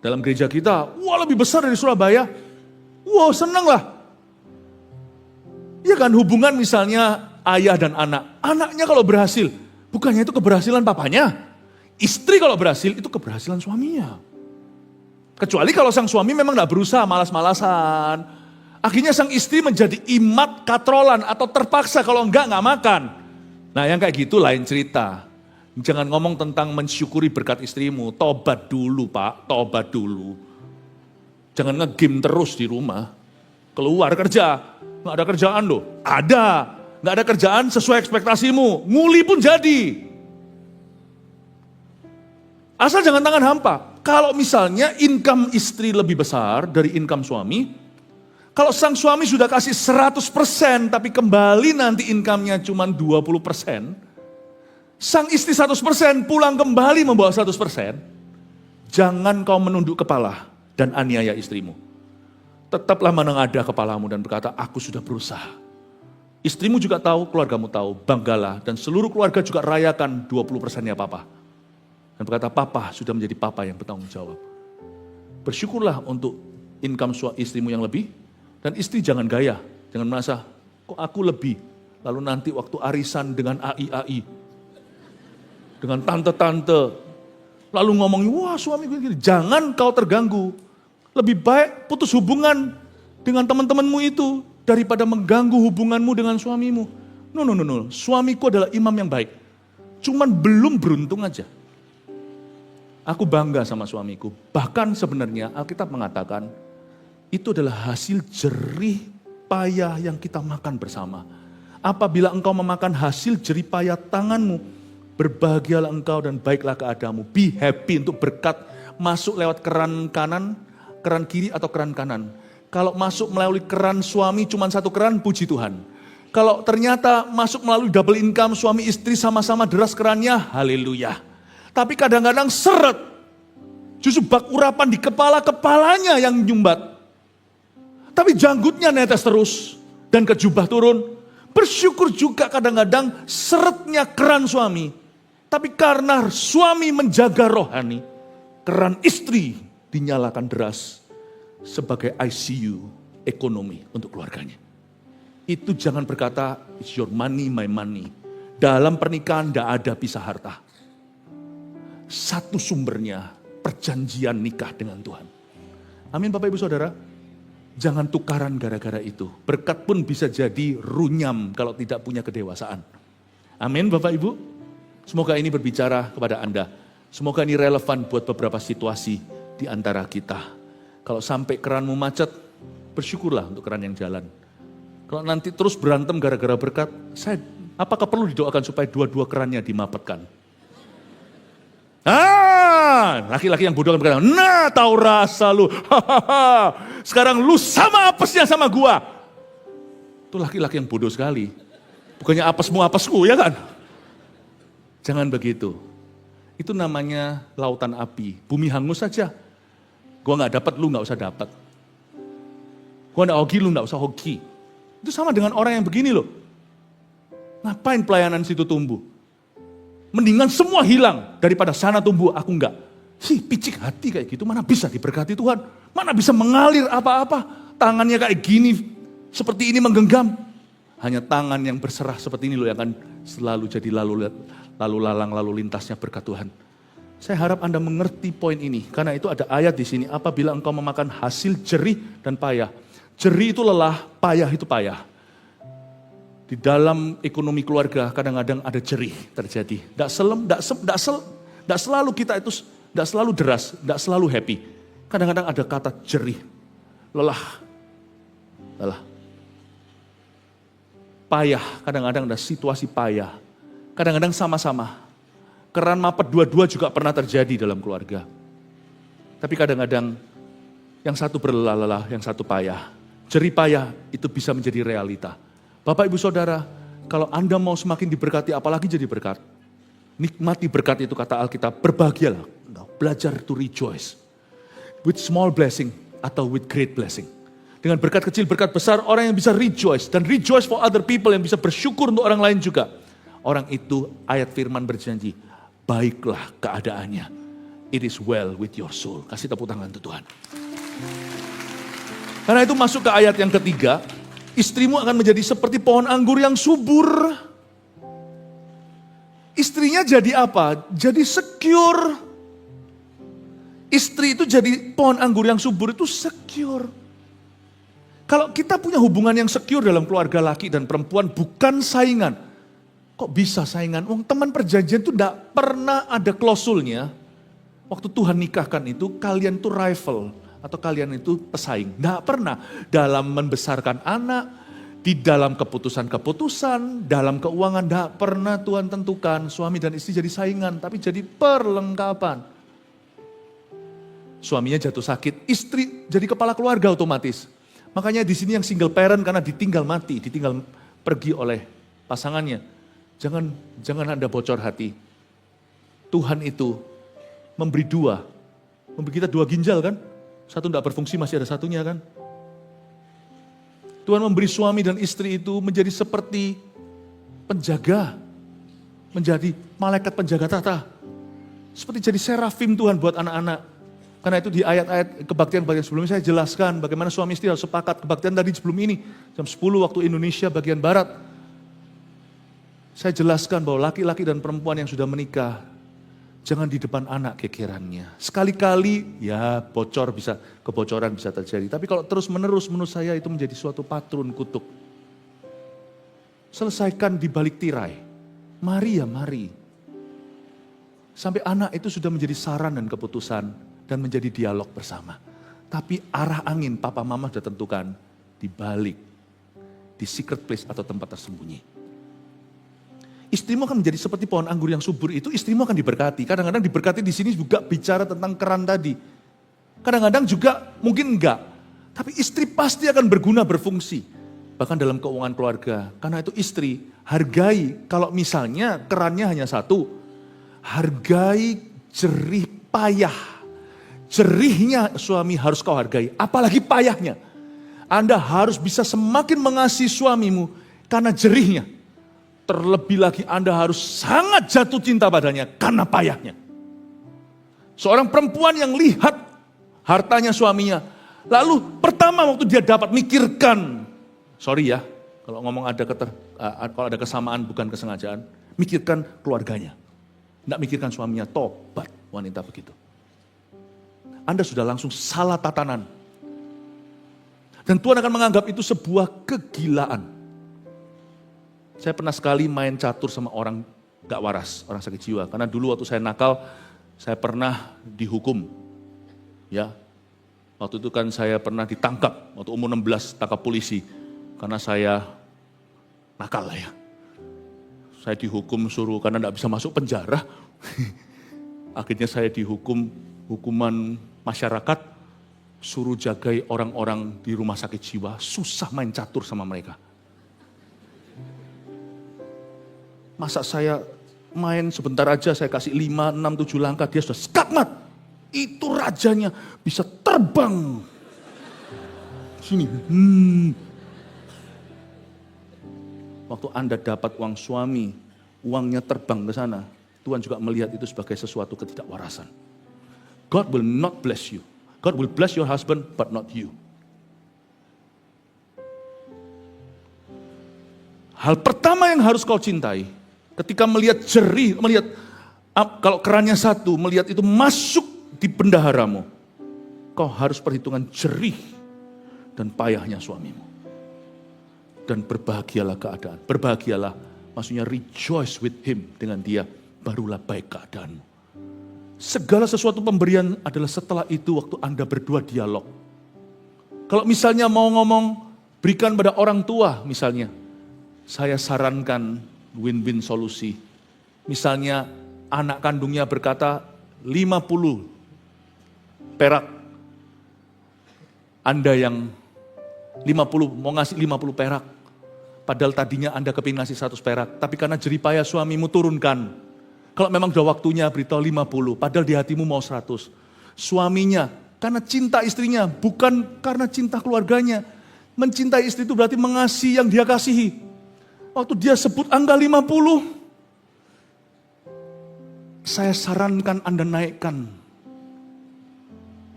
dalam gereja kita, wah lebih besar dari Surabaya. Wah senang lah. Ya kan hubungan misalnya ayah dan anak. Anaknya kalau berhasil, bukannya itu keberhasilan papanya. Istri kalau berhasil, itu keberhasilan suaminya. Kecuali kalau sang suami memang gak berusaha, malas-malasan. Akhirnya sang istri menjadi imat katrolan atau terpaksa kalau enggak makan. Nah yang kayak gitu lain cerita. Jangan ngomong tentang mensyukuri berkat istrimu. Tobat dulu Pak, tobat dulu. Jangan nge-game terus di rumah. Keluar kerja, gak ada kerjaan loh. Ada, gak ada kerjaan sesuai ekspektasimu. Nguli pun jadi. Asal jangan tangan hampa. Kalau misalnya income istri lebih besar dari income suami, kalau sang suami sudah kasih 100% tapi kembali nanti income-nya cuma 20%, sang istri 100% pulang kembali membawa 100%, jangan kau menunduk kepala dan aniaya istrimu. Tetaplah menengadah kepalamu dan berkata, aku sudah berusaha. Istrimu juga tahu, keluargamu tahu, banggalah. Dan seluruh keluarga juga rayakan 20%-nya papa. Dan berkata, papa sudah menjadi papa yang bertanggung jawab. Bersyukurlah untuk income istrimu yang lebih. Dan istri jangan gaya, jangan merasa, kok aku lebih. Lalu nanti waktu arisan dengan AI, dengan tante-tante, lalu ngomongin, wah suami gue gini. Jangan kau terganggu. Lebih baik putus hubungan dengan teman-temanmu itu daripada mengganggu hubunganmu dengan suamimu. No. Suamiku adalah imam yang baik. Cuman belum beruntung aja. Aku bangga sama suamiku. Bahkan sebenarnya Alkitab mengatakan itu adalah hasil jerih payah yang kita makan bersama. Apabila engkau memakan hasil jerih payah tanganmu, berbahagialah engkau dan baiklah keadamu. Be happy untuk berkat masuk lewat keran kanan, keran kiri atau keran kanan. Kalau masuk melalui keran suami cuma satu keran, puji Tuhan. Kalau ternyata masuk melalui double income suami istri sama-sama deras kerannya, haleluya. Tapi kadang-kadang seret. Justru bak urapan di kepalanya yang nyumbat. Tapi janggutnya netes terus dan ke jubah turun. Bersyukur juga kadang-kadang seretnya keran suami. Tapi karena suami menjaga rohani, keran istri dinyalakan deras sebagai ICU ekonomi untuk keluarganya. Itu jangan berkata, it's your money, my money. Dalam pernikahan tidak ada pisah harta. Satu sumbernya perjanjian nikah dengan Tuhan. Amin Bapak Ibu Saudara. Jangan tukaran gara-gara itu. Berkat pun bisa jadi runyam kalau tidak punya kedewasaan. Amin Bapak Ibu. Semoga ini berbicara kepada Anda. Semoga ini relevan buat beberapa situasi di antara kita. Kalau sampai keranmu macet, bersyukurlah untuk keran yang jalan. Kalau nanti terus berantem gara-gara berkat, apakah perlu didoakan supaya dua-dua kerannya dimapetkan? Laki-laki yang bodoh kan berkata, nah tahu rasa lu, sekarang lu sama apesnya sama gua. Itu laki-laki yang bodoh sekali. Bukannya apesmu, ya kan? Jangan begitu. Itu namanya lautan api, bumi hangus saja. Gua gak dapat, lu gak usah dapat. Gua gak hoki, lu gak usah hoki. Itu sama dengan orang yang begini loh. Ngapain pelayanan situ tumbuh? Mendingan semua hilang daripada sana tumbuh, aku enggak. Picik hati kayak gitu, mana bisa diberkati Tuhan? Mana bisa mengalir apa-apa? Tangannya kayak gini, seperti ini menggenggam. Hanya tangan yang berserah seperti ini loh yang akan selalu jadi lalu lalang, lalu lintasnya berkat Tuhan. Saya harap Anda mengerti poin ini, karena itu ada ayat di sini, apabila engkau memakan hasil jerih dan payah. Jerih itu lelah, payah itu payah. Di dalam ekonomi keluarga kadang-kadang ada jerih terjadi. Tidak selalu kita itu, tidak selalu deras, tidak selalu happy. Kadang-kadang ada kata jerih, lelah. Payah, kadang-kadang ada situasi payah. Kadang-kadang sama-sama. Keran mapet dua-dua juga pernah terjadi dalam keluarga. Tapi kadang-kadang yang satu berlelah-lelah, yang satu payah. Jerih payah itu bisa menjadi realita. Bapak Ibu Saudara, kalau Anda mau semakin diberkati, apalagi jadi berkat. Nikmati berkat itu kata Alkitab, berbahagialah. Belajar to rejoice. With small blessing atau with great blessing. Dengan berkat kecil, berkat besar, orang yang bisa rejoice. Dan rejoice for other people, yang bisa bersyukur untuk orang lain juga. Orang itu, ayat firman berjanji, baiklah keadaannya. It is well with your soul. Kasih tepuk tangan untuk Tuhan. Karena itu masuk ke ayat yang ketiga, istrimu akan menjadi seperti pohon anggur yang subur. Istrinya jadi apa? Jadi secure. Istri itu jadi pohon anggur yang subur itu secure. Kalau kita punya hubungan yang secure dalam keluarga laki dan perempuan, bukan saingan. Kok bisa saingan? Teman perjanjian itu tidak pernah ada klausulnya. Waktu Tuhan nikahkan itu, kalian tuh rival. Atau kalian itu pesaing. Tidak pernah. Dalam membesarkan anak, di dalam keputusan-keputusan, dalam keuangan, tidak pernah Tuhan tentukan suami dan istri jadi saingan, tapi jadi perlengkapan. Suaminya jatuh sakit, istri jadi kepala keluarga otomatis. Makanya di sini yang single parent karena ditinggal mati, ditinggal pergi oleh pasangannya. Jangan Anda bocor hati. Tuhan itu memberi memberi kita dua ginjal kan? Satu tidak berfungsi, masih ada satunya kan? Tuhan memberi suami dan istri itu menjadi seperti penjaga, menjadi malaikat penjaga tata. Seperti jadi serafim Tuhan buat anak-anak. Karena itu di ayat-ayat kebaktian-kebaktian sebelumnya saya jelaskan bagaimana suami istri harus sepakat. Kebaktian tadi sebelum ini, jam 10 waktu Indonesia bagian Barat. Saya jelaskan bahwa laki-laki dan perempuan yang sudah menikah, jangan di depan anak kekerannya. Sekali-kali ya kebocoran bisa terjadi. Tapi kalau terus-menerus menurut saya itu menjadi suatu patrun kutuk. Selesaikan di balik tirai. Mari ya mari. Sampai anak itu sudah menjadi saran dan keputusan. Dan menjadi dialog bersama. Tapi arah angin papa mama sudah tentukan di balik, di secret place atau tempat tersembunyi. Istrimu akan menjadi seperti pohon anggur yang subur itu, istrimu akan diberkati. Kadang-kadang diberkati di sini juga bicara tentang keran tadi. Kadang-kadang juga mungkin enggak. Tapi istri pasti akan berguna, berfungsi. Bahkan dalam keuangan keluarga. Karena itu istri, hargai kalau misalnya kerannya hanya satu. Hargai jerih payah. Jerihnya suami harus kau hargai, apalagi payahnya. Anda harus bisa semakin mengasihi suamimu karena jerihnya. Terlebih lagi Anda harus sangat jatuh cinta padanya karena payahnya. Seorang perempuan yang lihat hartanya suaminya, lalu pertama waktu dia dapat mikirkan, sorry ya, kalau ngomong kalau ada kesamaan bukan kesengajaan, mikirkan keluarganya. Tidak mikirkan suaminya, tobat wanita begitu. Anda sudah langsung salah tatanan. Dan Tuhan akan menganggap itu sebuah kegilaan. Saya pernah sekali main catur sama orang gak waras, orang sakit jiwa. Karena dulu waktu saya nakal, saya pernah dihukum. Ya, waktu itu kan saya pernah ditangkap, waktu umur 16 tangkap polisi. Karena saya nakal lah ya. Saya dihukum suruh karena gak bisa masuk penjara. Akhirnya saya dihukum hukuman masyarakat, suruh jagai orang-orang di rumah sakit jiwa, susah main catur sama mereka. Masa saya main sebentar aja, saya kasih 5, 6, 7 langkah, dia sudah skakmat. Itu rajanya bisa terbang. Sini. Waktu Anda dapat uang suami, uangnya terbang ke sana, Tuhan juga melihat itu sebagai sesuatu ketidakwarasan. God will not bless you. God will bless your husband, but not you. Hal pertama yang harus kau cintai, ketika melihat jerih, kalau kerannya satu, melihat itu masuk di bendaharamu, kau harus perhitungan jerih dan payahnya suamimu. Dan berbahagialah keadaan. Berbahagialah, maksudnya rejoice with him, dengan dia, barulah baik keadaanmu. Segala sesuatu pemberian adalah setelah itu waktu Anda berdua dialog. Kalau misalnya mau ngomong, berikan pada orang tua misalnya. Saya sarankan win-win solusi. Misalnya anak kandungnya berkata 50 perak. Anda yang 50, mau ngasih 50 perak. Padahal tadinya Anda kepingin ngasih 100 perak. Tapi karena jeripaya suamimu turunkan. Kalau memang sudah waktunya beritahu 50, padahal di hatimu mau 100. Suaminya, karena cinta istrinya, bukan karena cinta keluarganya. Mencintai istri itu berarti mengasihi yang dia kasihi. Waktu dia sebut angka 50, saya sarankan Anda naikkan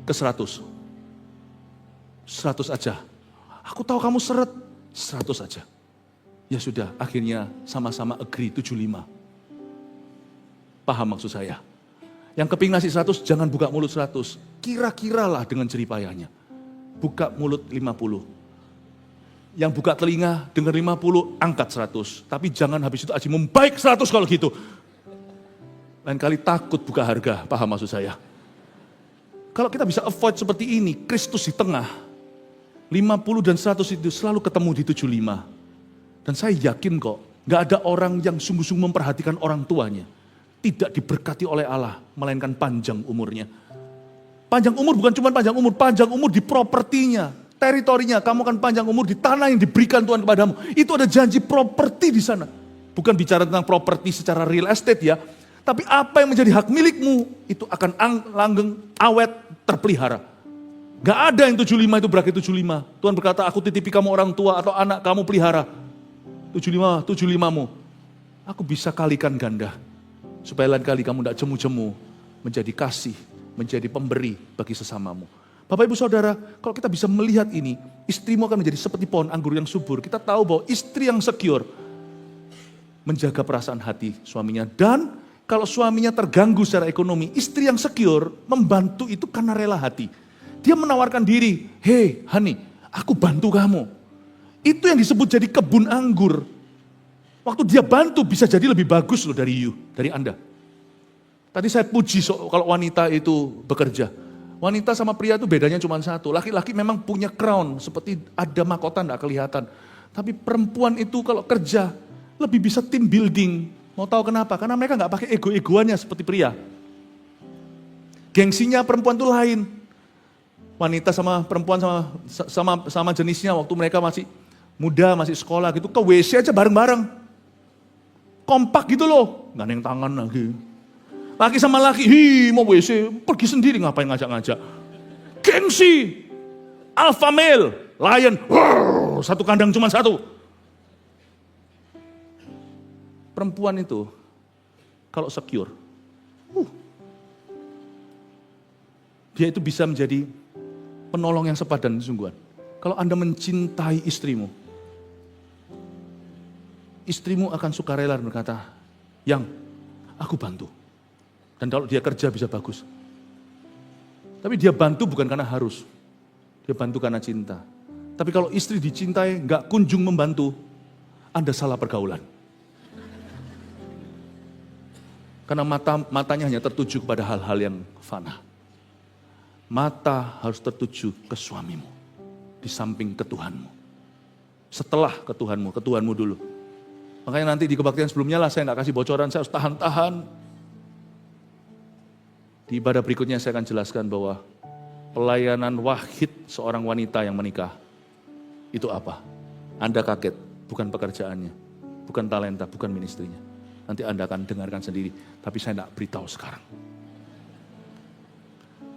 ke 100. 100 aja. Aku tahu kamu seret, 100 aja. Ya sudah, akhirnya sama-sama agree 75. Paham maksud saya? Yang kepingin ngasih 100, jangan buka mulut 100. Kira-kiralah dengan jeripayahnya. Buka mulut 50. Yang buka telinga, dengar 50, angkat 100. Tapi jangan habis itu aji membaik 100 kalau gitu. Lain kali takut buka harga, paham maksud saya? Kalau kita bisa avoid seperti ini, Kristus di tengah, 50 dan 100 itu selalu ketemu di 75. Dan saya yakin kok, gak ada orang yang sungguh-sungguh memperhatikan orang tuanya. Tidak diberkati oleh Allah, melainkan panjang umurnya. Panjang umur bukan cuma panjang umur di propertinya, teritorinya. Kamu akan panjang umur di tanah yang diberikan Tuhan kepadamu. Itu ada janji properti di sana. Bukan bicara tentang properti secara real estate ya, tapi apa yang menjadi hak milikmu, itu akan langgeng, awet, terpelihara. Gak ada yang 75 itu berakhir 75. Tuhan berkata, aku titipi kamu orang tua atau anak kamu pelihara. 75mu. Aku bisa kalikan ganda. Supaya lain kali kamu tidak jemu-jemu menjadi kasih, menjadi pemberi bagi sesamamu. Bapak ibu saudara, kalau kita bisa melihat ini, istrimu akan menjadi seperti pohon anggur yang subur. Kita tahu bahwa istri yang secure menjaga perasaan hati suaminya. Dan kalau suaminya terganggu secara ekonomi, istri yang secure membantu itu karena rela hati. Dia menawarkan diri, hey honey, aku bantu kamu. Itu yang disebut jadi kebun anggur. Waktu dia bantu bisa jadi lebih bagus loh dari Anda. Tadi saya puji kalau wanita itu bekerja. Wanita sama pria itu bedanya cuma satu. Laki-laki memang punya crown, seperti ada mahkota enggak kelihatan. Tapi perempuan itu kalau kerja lebih bisa team building. Mau tahu kenapa? Karena mereka enggak pakai ego-egoannya seperti pria. Gengsinya perempuan itu lain. Wanita sama perempuan sama jenisnya waktu mereka masih muda, masih sekolah gitu, ke WC aja bareng-bareng. Kompak gitu loh, gak ada yang tangan lagi. Laki sama laki, mau WC, pergi sendiri ngapain ngajak-ngajak. Gengsi, alpha male, lion, satu kandang cuma satu. Perempuan itu, kalau secure, dia itu bisa menjadi penolong yang sepadan sungguhan. Kalau Anda mencintai istrimu akan sukarela dan berkata, yang aku bantu. Dan kalau dia kerja bisa bagus. Tapi dia bantu bukan karena harus. Dia bantu karena cinta. Tapi kalau istri dicintai gak kunjung membantu, Anda salah pergaulan. Karena matanya hanya tertuju kepada hal-hal yang fana. Mata harus tertuju ke suamimu. Di samping ke Tuhanmu. Setelah ke Tuhanmu dulu. Makanya nanti di kebaktian sebelumnya lah saya gak kasih bocoran, saya harus tahan-tahan. Di ibadah berikutnya saya akan jelaskan bahwa pelayanan wahid seorang wanita yang menikah, itu apa? Anda kaget, bukan pekerjaannya, bukan talenta, bukan ministrinya. Nanti Anda akan dengarkan sendiri, tapi saya gak beritahu sekarang.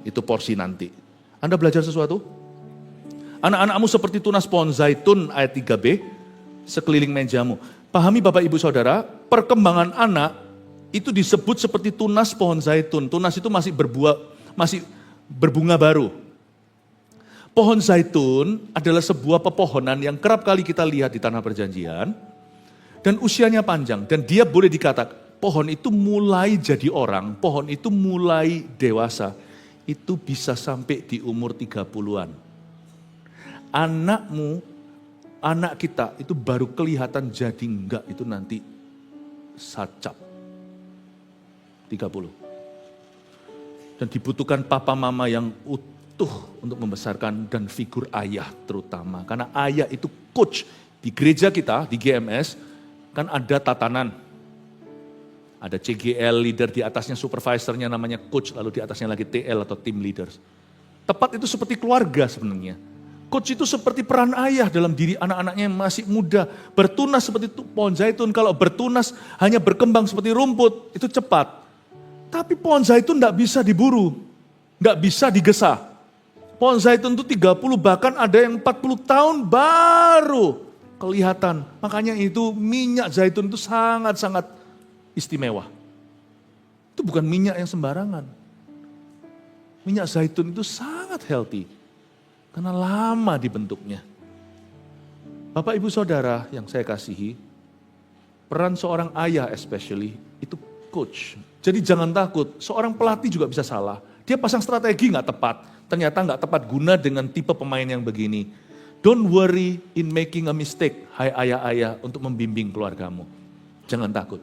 Itu porsi nanti. Anda belajar sesuatu? Anak-anakmu seperti tunas pohon zaitun, ayat 3b, sekeliling mejamu. Pahami Bapak Ibu Saudara, perkembangan anak itu disebut seperti tunas pohon zaitun. Tunas itu masih berbunga baru. Pohon zaitun adalah sebuah pepohonan yang kerap kali kita lihat di tanah perjanjian. Dan usianya panjang. Dan dia boleh dikatakan, pohon itu mulai jadi orang, pohon itu mulai dewasa. Itu bisa sampai di umur 30-an. Anak kita itu baru kelihatan jadi enggak itu nanti sacap 30. Dan dibutuhkan papa mama yang utuh untuk membesarkan dan figur ayah terutama. Karena ayah itu coach. Di gereja kita, di GMS, kan ada tatanan. Ada CGL leader, di atasnya supervisornya namanya coach, lalu di atasnya lagi TL atau team leaders. Tepat itu seperti keluarga sebenarnya. Coach itu seperti peran ayah dalam diri anak-anaknya yang masih muda. Bertunas seperti pohon zaitun. Kalau bertunas hanya berkembang seperti rumput, itu cepat. Tapi pohon zaitun tidak bisa diburu. Tidak bisa digesa. Pohon zaitun itu 30 bahkan ada yang 40 tahun baru kelihatan. Makanya itu minyak zaitun itu sangat-sangat istimewa. Itu bukan minyak yang sembarangan. Minyak zaitun itu sangat healthy. Karena lama dibentuknya. Bapak ibu saudara yang saya kasihi, peran seorang ayah especially, itu coach. Jadi jangan takut, seorang pelatih juga bisa salah. Dia pasang strategi gak tepat, ternyata gak tepat guna dengan tipe pemain yang begini. Don't worry in making a mistake, hai ayah-ayah untuk membimbing keluargamu. Jangan takut.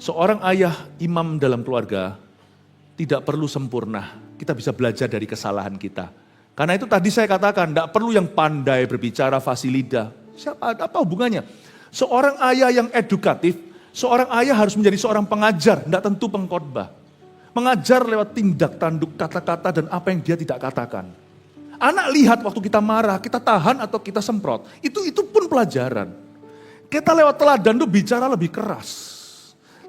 Seorang ayah imam dalam keluarga tidak perlu sempurna. Kita bisa belajar dari kesalahan kita. Karena itu tadi saya katakan, tidak perlu yang pandai berbicara fasilida. Apa hubungannya? Seorang ayah yang edukatif, seorang ayah harus menjadi seorang pengajar, tidak tentu pengkhotbah. Mengajar lewat tindak tanduk kata-kata dan apa yang dia tidak katakan. Anak lihat waktu kita marah, kita tahan atau kita semprot. Itu pun pelajaran. Kita lewat teladan itu bicara lebih keras.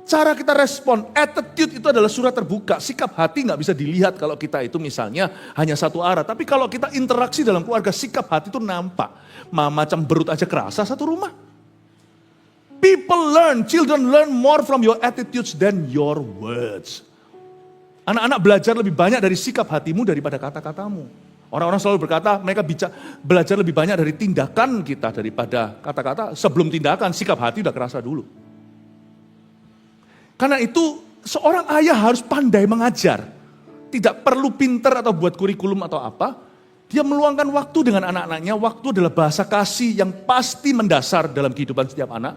Cara kita respon, attitude itu adalah surat terbuka. Sikap hati nggak bisa dilihat kalau kita itu misalnya hanya satu arah. Tapi kalau kita interaksi dalam keluarga, sikap hati itu nampak. Mama cemberut aja kerasa satu rumah. People learn, children learn more from your attitudes than your words. Anak-anak belajar lebih banyak dari sikap hatimu daripada kata-katamu. Orang-orang selalu berkata mereka belajar lebih banyak dari tindakan kita daripada kata-kata. Sebelum tindakan, sikap hati udah kerasa dulu. Karena itu seorang ayah harus pandai mengajar. Tidak perlu pinter atau buat kurikulum atau apa. Dia meluangkan waktu dengan anak-anaknya. Waktu adalah bahasa kasih yang pasti mendasar dalam kehidupan setiap anak.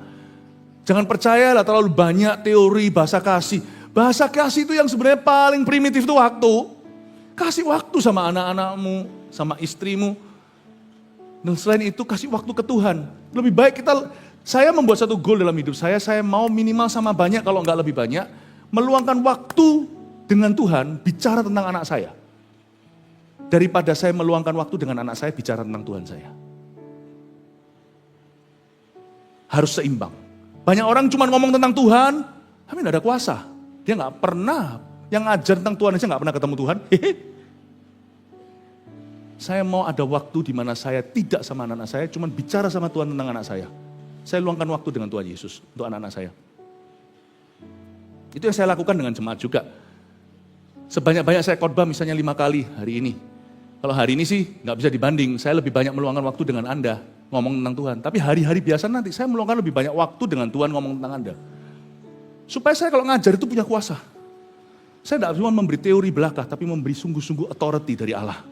Jangan percayalah terlalu banyak teori bahasa kasih. Bahasa kasih itu yang sebenarnya paling primitif itu waktu. Kasih waktu sama anak-anakmu, sama istrimu. Dan selain itu kasih waktu ke Tuhan. Lebih baik saya membuat satu goal dalam hidup saya mau minimal sama banyak kalau enggak lebih banyak. Meluangkan waktu dengan Tuhan bicara tentang anak saya. Daripada saya meluangkan waktu dengan anak saya bicara tentang Tuhan saya. Harus seimbang. Banyak orang cuma ngomong tentang Tuhan, tapi enggak ada kuasa. Dia enggak pernah, yang ngajar tentang Tuhan aja enggak pernah ketemu Tuhan. Saya mau ada waktu di mana saya tidak sama anak-anak saya, cuma bicara sama Tuhan tentang anak saya. Saya luangkan waktu dengan Tuhan Yesus untuk anak-anak saya. Itu yang saya lakukan dengan jemaat juga. Sebanyak-banyak saya khotbah misalnya 5 kali hari ini. Kalau hari ini sih nggak bisa dibanding, saya lebih banyak meluangkan waktu dengan Anda, ngomong tentang Tuhan. Tapi hari-hari biasa nanti saya meluangkan lebih banyak waktu dengan Tuhan ngomong tentang Anda. Supaya saya kalau ngajar itu punya kuasa. Saya tidak cuma memberi teori belaka, tapi memberi sungguh-sungguh authority dari Allah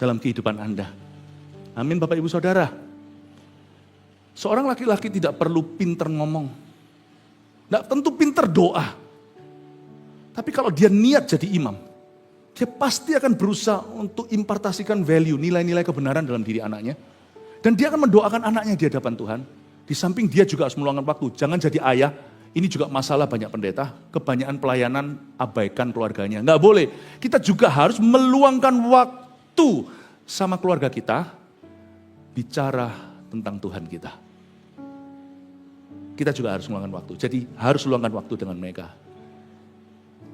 dalam kehidupan Anda. Amin Bapak Ibu Saudara. Seorang laki-laki tidak perlu pinter ngomong. Tidak tentu pinter doa. Tapi kalau dia niat jadi imam, dia pasti akan berusaha untuk impartasikan value, nilai-nilai kebenaran dalam diri anaknya. Dan dia akan mendoakan anaknya di hadapan Tuhan. Di samping dia juga harus meluangkan waktu. Jangan jadi ayah, ini juga masalah banyak pendeta. Kebanyakan pelayanan abaikan keluarganya. Nggak boleh. Kita juga harus meluangkan waktu sama keluarga kita. Bicara tentang Tuhan kita. Kita juga harus meluangkan waktu. Jadi harus meluangkan waktu dengan mereka.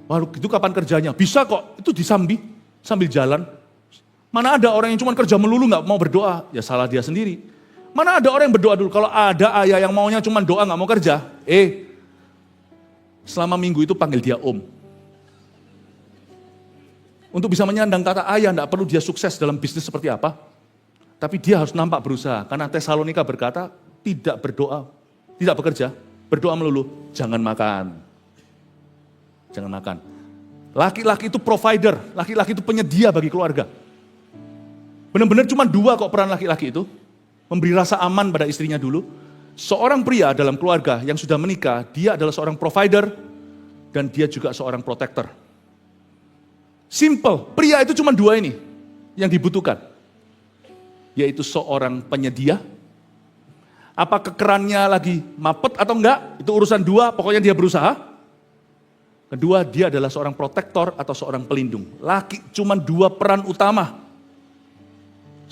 Walau itu kapan kerjanya? Bisa kok, itu sambil jalan. Mana ada orang yang cuma kerja melulu gak mau berdoa? Ya salah dia sendiri. Mana ada orang yang berdoa dulu? Kalau ada ayah yang maunya cuma doa gak mau kerja. Selama minggu itu panggil dia om. Untuk bisa menyandang kata ayah, gak perlu dia sukses dalam bisnis seperti apa. Tapi dia harus nampak berusaha. Karena Tesalonika berkata, tidak berdoa, tidak bekerja, berdoa melulu, jangan makan. Jangan makan. Laki-laki itu provider, laki-laki itu penyedia bagi keluarga. Benar-benar cuma 2 kok peran laki-laki itu. Memberi rasa aman pada istrinya dulu. Seorang pria dalam keluarga yang sudah menikah, dia adalah seorang provider dan dia juga seorang protector. Simple, pria itu cuma 2 ini yang dibutuhkan. Yaitu seorang penyedia. Apa kekerannya lagi mapet atau enggak, itu urusan 2, pokoknya dia berusaha. Kedua, dia adalah seorang protektor atau seorang pelindung. Laki cuma 2 peran utama.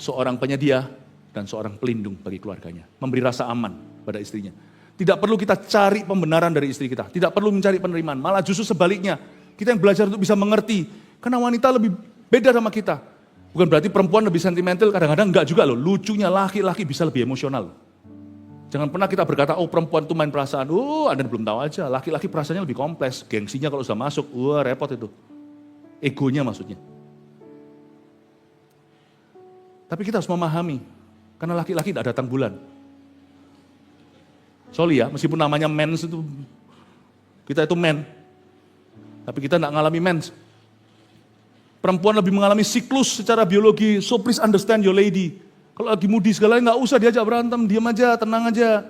Seorang penyedia dan seorang pelindung bagi keluarganya. Memberi rasa aman pada istrinya. Tidak perlu kita cari pembenaran dari istri kita. Tidak perlu mencari penerimaan. Malah justru sebaliknya. Kita yang belajar untuk bisa mengerti. Karena wanita lebih beda sama kita. Bukan berarti perempuan lebih sentimental, kadang-kadang enggak juga loh. Lucunya laki-laki bisa lebih emosional. Jangan pernah kita berkata, oh perempuan itu main perasaan. Anda belum tahu aja, laki-laki perasaannya lebih kompleks. Gengsinya kalau sudah masuk, repot itu. Egonya maksudnya. Tapi kita harus memahami, karena laki-laki tidak datang bulan. Sorry ya, meskipun namanya mens itu, kita itu men. Tapi kita tidak mengalami mens. Perempuan lebih mengalami siklus secara biologi, so please understand your lady. Kalau lagi mudi segala nggak usah diajak berantem, diam aja, tenang aja.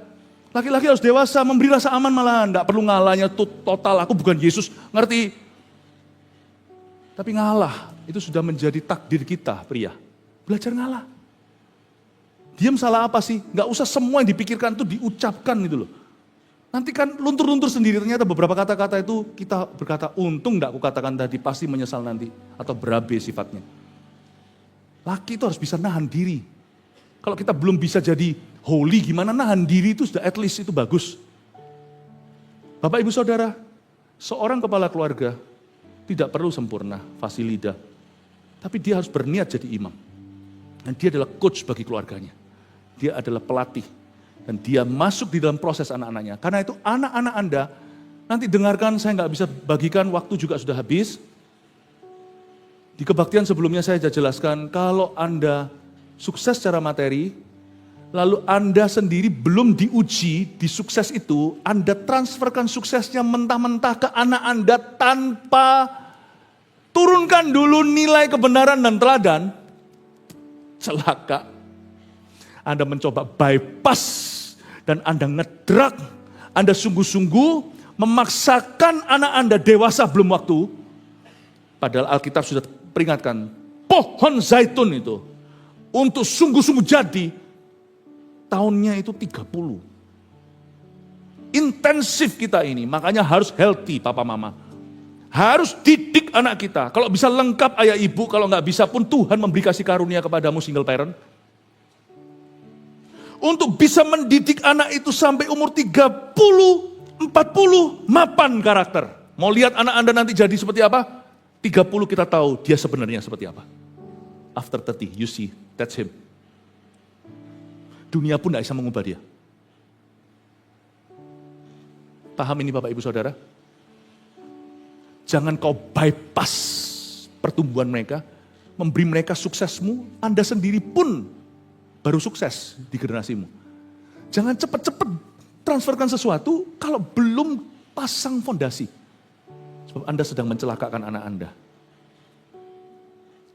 Laki-laki harus dewasa, memberi rasa aman malahan, nggak perlu ngalahnya total. Aku bukan Yesus, ngerti? Tapi ngalah, itu sudah menjadi takdir kita, pria. Belajar ngalah. Diam salah apa sih? Nggak usah semua yang dipikirkan itu diucapkan gitu loh. Nanti kan luntur-luntur sendiri, ternyata beberapa kata-kata itu kita berkata, untung enggak aku katakan tadi, pasti menyesal nanti. Atau berabe sifatnya. Laki itu harus bisa nahan diri. Kalau kita belum bisa jadi holy, gimana nahan diri itu sudah at least itu bagus. Bapak Ibu Saudara, Seorang kepala keluarga tidak perlu sempurna, fasilida. Tapi dia harus berniat jadi imam. Dan dia adalah coach bagi keluarganya. Dia adalah pelatih. Dan dia masuk di dalam proses anak-anaknya. Karena itu anak-anak Anda, nanti dengarkan, saya nggak bisa bagikan, waktu juga sudah habis. Di kebaktian sebelumnya saya sudah jelaskan, kalau Anda sukses secara materi, lalu Anda sendiri belum diuji di sukses itu, Anda transferkan suksesnya mentah-mentah ke anak Anda tanpa turunkan dulu nilai kebenaran dan teladan, celaka. Anda mencoba bypass dan Anda ngedrak, Anda sungguh-sungguh memaksakan anak Anda dewasa belum waktu, padahal Alkitab sudah peringatkan, pohon zaitun itu untuk sungguh-sungguh jadi, tahunnya itu 30. Intensif kita ini, makanya harus healthy papa mama. Harus didik anak kita. Kalau bisa lengkap ayah ibu, kalau nggak bisa pun Tuhan memberi kasih karunia kepadamu single parent. Untuk bisa mendidik anak itu sampai umur 30, 40, mapan karakter. Mau lihat anak Anda nanti jadi seperti apa? 30 kita tahu dia sebenarnya seperti apa. After 30, you see, that's him. Dunia pun tidak bisa mengubah dia. Paham ini Bapak Ibu Saudara? Jangan kau bypass pertumbuhan mereka, memberi mereka suksesmu, Anda sendiri pun baru sukses di generasimu. Jangan cepat-cepat transferkan sesuatu kalau belum pasang fondasi. Sebab Anda sedang mencelakakan anak Anda.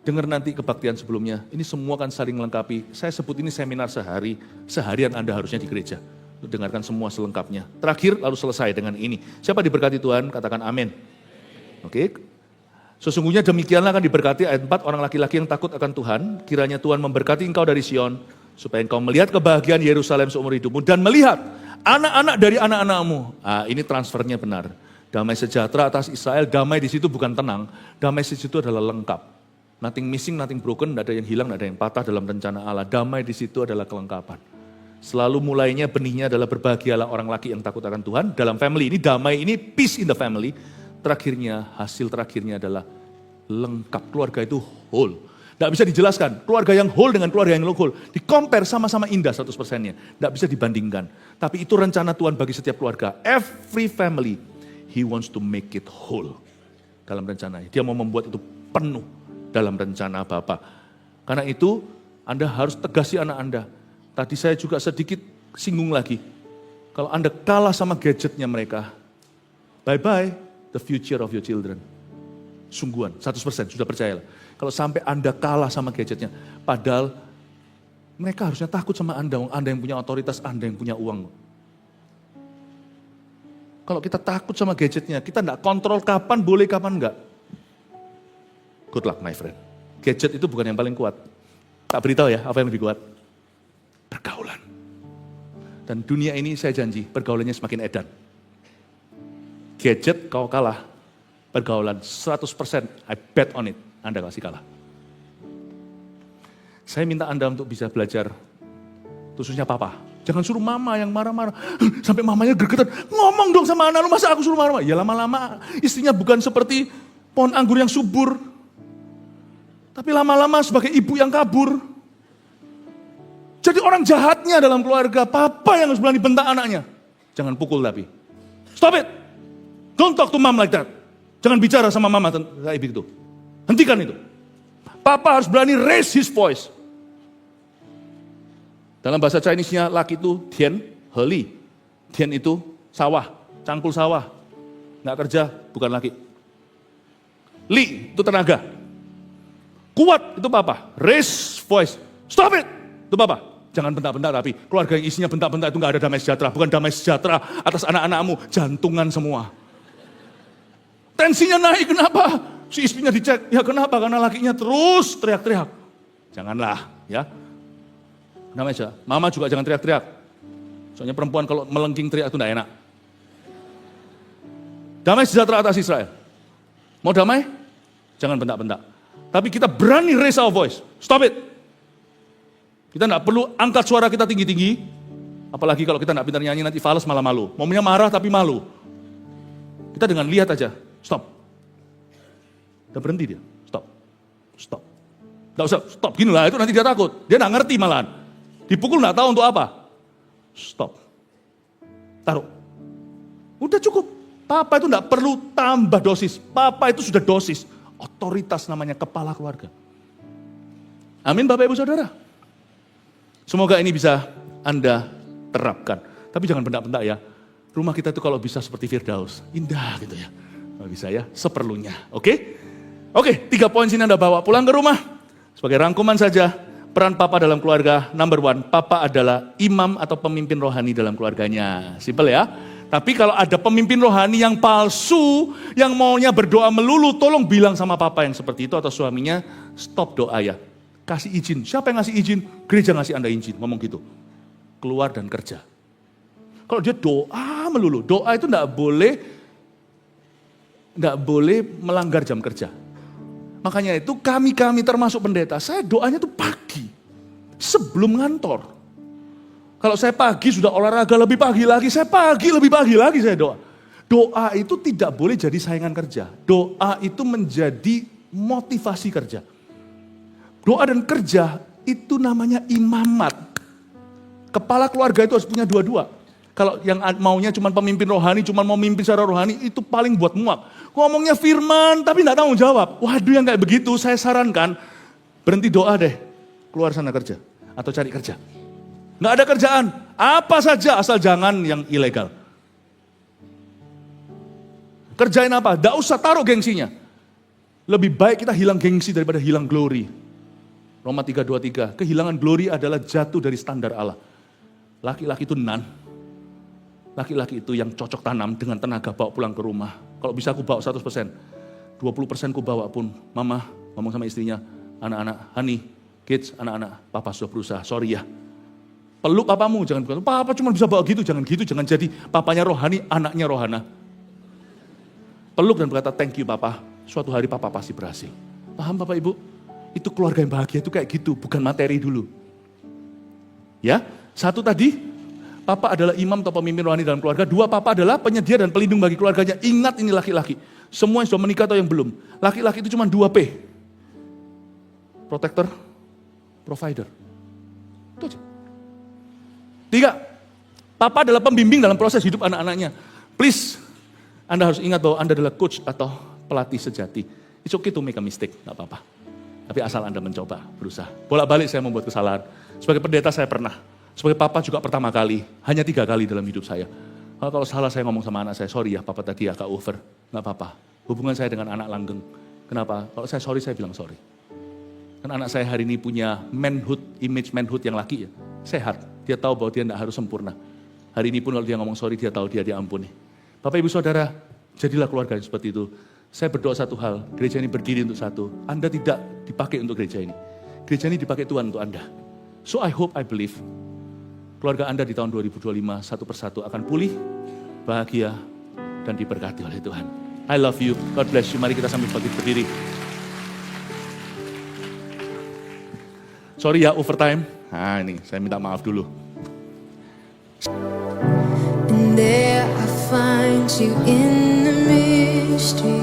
Dengar nanti kebaktian sebelumnya, ini semua kan saling melengkapi. Saya sebut ini seminar seharian Anda harusnya di gereja. Untuk dengarkan semua selengkapnya. Terakhir lalu selesai dengan ini. Siapa diberkati Tuhan? Katakan amin. Oke. Sesungguhnya demikianlah akan diberkati ayat 4, orang laki-laki yang takut akan Tuhan. Kiranya Tuhan memberkati engkau dari Sion, supaya engkau melihat kebahagiaan Yerusalem seumur hidupmu. Dan melihat anak-anak dari anak-anakmu. Ini transfernya benar. Damai sejahtera atas Israel, damai di situ bukan tenang. Damai di situ adalah lengkap. Nothing missing, nothing broken, tidak ada yang hilang, tidak ada yang patah dalam rencana Allah. Damai di situ adalah kelengkapan. Selalu mulainya benihnya adalah berbahagialah orang laki yang takut akan Tuhan. Dalam family ini, damai ini, peace in the family. Terakhirnya, hasil terakhirnya adalah lengkap. Keluarga itu whole. Tidak bisa dijelaskan, keluarga yang whole dengan keluarga yang whole. Di-compare sama-sama indah 100%-nya. Tidak bisa dibandingkan. Tapi itu rencana Tuhan bagi setiap keluarga. Every family, He wants to make it whole. Dalam rencananya. Dia mau membuat itu penuh dalam rencana Bapa. Karena itu, Anda harus tegasi anak Anda. Tadi saya juga sedikit singgung lagi. Kalau Anda kalah sama gadgetnya mereka, bye-bye the future of your children. Sungguhan, 100% sudah percayalah. Kalau sampai Anda kalah sama gadgetnya, padahal mereka harusnya takut sama Anda. Anda yang punya otoritas, Anda yang punya uang. Kalau kita takut sama gadgetnya, kita tidak kontrol kapan boleh, kapan enggak. Good luck my friend. Gadget itu bukan yang paling kuat. Tak beritahu ya, apa yang lebih kuat? Pergaulan. Dan dunia ini saya janji, pergaulannya semakin edan. Gadget kau kalah, pergaulan 100%, I bet on it, Anda pasti kalah. Saya minta Anda untuk bisa belajar, khususnya papa. Jangan suruh mama yang marah-marah, sampai mamanya gregetan, ngomong dong sama anak lu, masa aku suruh marah-marah? Ya lama-lama istrinya bukan seperti pohon anggur yang subur, tapi lama-lama sebagai ibu yang kabur. Jadi orang jahatnya dalam keluarga, papa yang harus berani bentak anaknya. Jangan pukul tapi. Stop it. Don't talk to mom like that. Jangan bicara sama mama kayak begitu. Hentikan itu. Papa harus berani raise his voice. Dalam bahasa Chinese-nya laki itu Tian, Heli. Tian itu sawah, cangkul sawah. Nggak kerja, bukan laki. Li itu tenaga. Kuat itu papa. Raise voice. Stop it. Itu papa. Jangan bentak-bentak tapi keluarga yang isinya bentak-bentak itu nggak ada damai sejahtera. Bukan damai sejahtera atas anak-anakmu, jantungan semua. Tensinya naik, kenapa? Si istrinya dicek, ya kenapa? Karena lakinya terus teriak-teriak. Janganlah, ya. Namanya, mama juga jangan teriak-teriak. Soalnya perempuan kalau melengking teriak itu tidak enak. Damai sejahtera atas Israel. Mau damai? Jangan bentak-bentak. Tapi kita berani raise our voice. Stop it. Kita tidak perlu angkat suara kita tinggi-tinggi. Apalagi kalau kita tidak pintar nyanyi nanti fales malah malu. Maunya marah tapi malu. Kita dengan lihat aja, stop. Udah berhenti dia, stop. Nggak usah, stop, gini lah, itu nanti dia takut. Dia nggak ngerti malahan. Dipukul nggak tahu untuk apa. Stop. Taruh. Udah cukup. Papa itu nggak perlu tambah dosis. Papa itu sudah dosis. Otoritas namanya kepala keluarga. Amin Bapak Ibu Saudara. Semoga ini bisa Anda terapkan. Tapi jangan bentak-bentak ya. Rumah kita itu kalau bisa seperti Firdaus. Indah gitu ya. Kalau bisa ya, seperlunya. Oke? Oke, 3 poin sini Anda bawa pulang ke rumah. Sebagai rangkuman saja, peran Papa dalam keluarga, number 1, Papa adalah imam atau pemimpin rohani dalam keluarganya. Simpel ya. Tapi kalau ada pemimpin rohani yang palsu, yang maunya berdoa melulu, tolong bilang sama Papa yang seperti itu atau suaminya, stop doa ya. Kasih izin. Siapa yang ngasih izin? Gereja ngasih Anda izin, ngomong gitu. Keluar dan kerja. Kalau dia doa melulu, doa itu enggak boleh melanggar jam kerja. Makanya itu kami termasuk pendeta, saya doanya tuh pagi, sebelum ngantor. Kalau saya pagi sudah olahraga lebih pagi lagi, saya pagi lebih pagi lagi saya doa. Doa itu tidak boleh jadi saingan kerja. Doa itu menjadi motivasi kerja. Doa dan kerja itu namanya imamat. Kepala keluarga itu harus punya dua-dua. Kalau yang maunya cuma pemimpin rohani, cuma mau mimpin secara rohani, itu paling buat muak. Ngomongnya firman, tapi tidak tanggung jawab. Waduh yang kayak begitu, saya sarankan, berhenti doa deh. Keluar sana kerja, atau cari kerja. Nggak ada kerjaan, apa saja asal jangan yang ilegal. Kerjain apa? Nggak usah taruh gengsinya. Lebih baik kita hilang gengsi daripada hilang glory. Roma 3:23, kehilangan glory adalah jatuh dari standar Allah. Laki-laki itu laki-laki itu yang cocok tanam dengan tenaga bawa pulang ke rumah. Kalau bisa aku bawa 100%, 20% aku bawa pun. Mama ngomong sama istrinya, anak-anak, honey, kids, anak-anak, papa sudah berusaha, sorry ya. Peluk papamu, jangan bilang, papa cuma bisa bawa gitu, jangan jadi papanya rohani, anaknya rohana. Peluk dan berkata, thank you papa, suatu hari papa pasti berhasil. Paham Bapak Ibu? Itu keluarga yang bahagia itu kayak gitu, bukan materi dulu. Ya, satu tadi, Papa adalah imam atau pemimpin rohani dalam keluarga. 2, Papa adalah penyedia dan pelindung bagi keluarganya. Ingat ini laki-laki. Semua yang sudah menikah atau yang belum. Laki-laki itu cuma 2P. Protector, provider. Itu aja. 3, Papa adalah pembimbing dalam proses hidup anak-anaknya. Please, Anda harus ingat bahwa Anda adalah coach atau pelatih sejati. It's okay to make a mistake, gak apa-apa. Tapi asal Anda mencoba, berusaha. Bolak-balik saya membuat kesalahan. Sebagai pendeta saya pernah. Sebagai papa juga pertama kali, hanya 3 kali dalam hidup saya. Kalau salah saya ngomong sama anak saya, sorry ya papa tadi agak over. Gak apa-apa, hubungan saya dengan anak langgeng. Kenapa? Kalau saya sorry, saya bilang sorry. Kan anak saya hari ini punya manhood, image manhood yang laki ya. Sehat, dia tahu bahwa dia tidak harus sempurna. Hari ini pun kalau dia ngomong sorry, dia tahu dia diampuni. Bapak Ibu Saudara, jadilah keluarga yang seperti itu. Saya berdoa satu hal, gereja ini berdiri untuk satu. Anda tidak dipakai untuk gereja ini. Gereja ini dipakai Tuhan untuk Anda. So I hope, I believe, keluarga Anda di tahun 2025 satu persatu akan pulih, bahagia, dan diberkati oleh Tuhan. I love you, God bless you. Mari kita sambil berdiri. Sorry ya, overtime. Nah ini, saya minta maaf dulu. And there I find you in the mystery.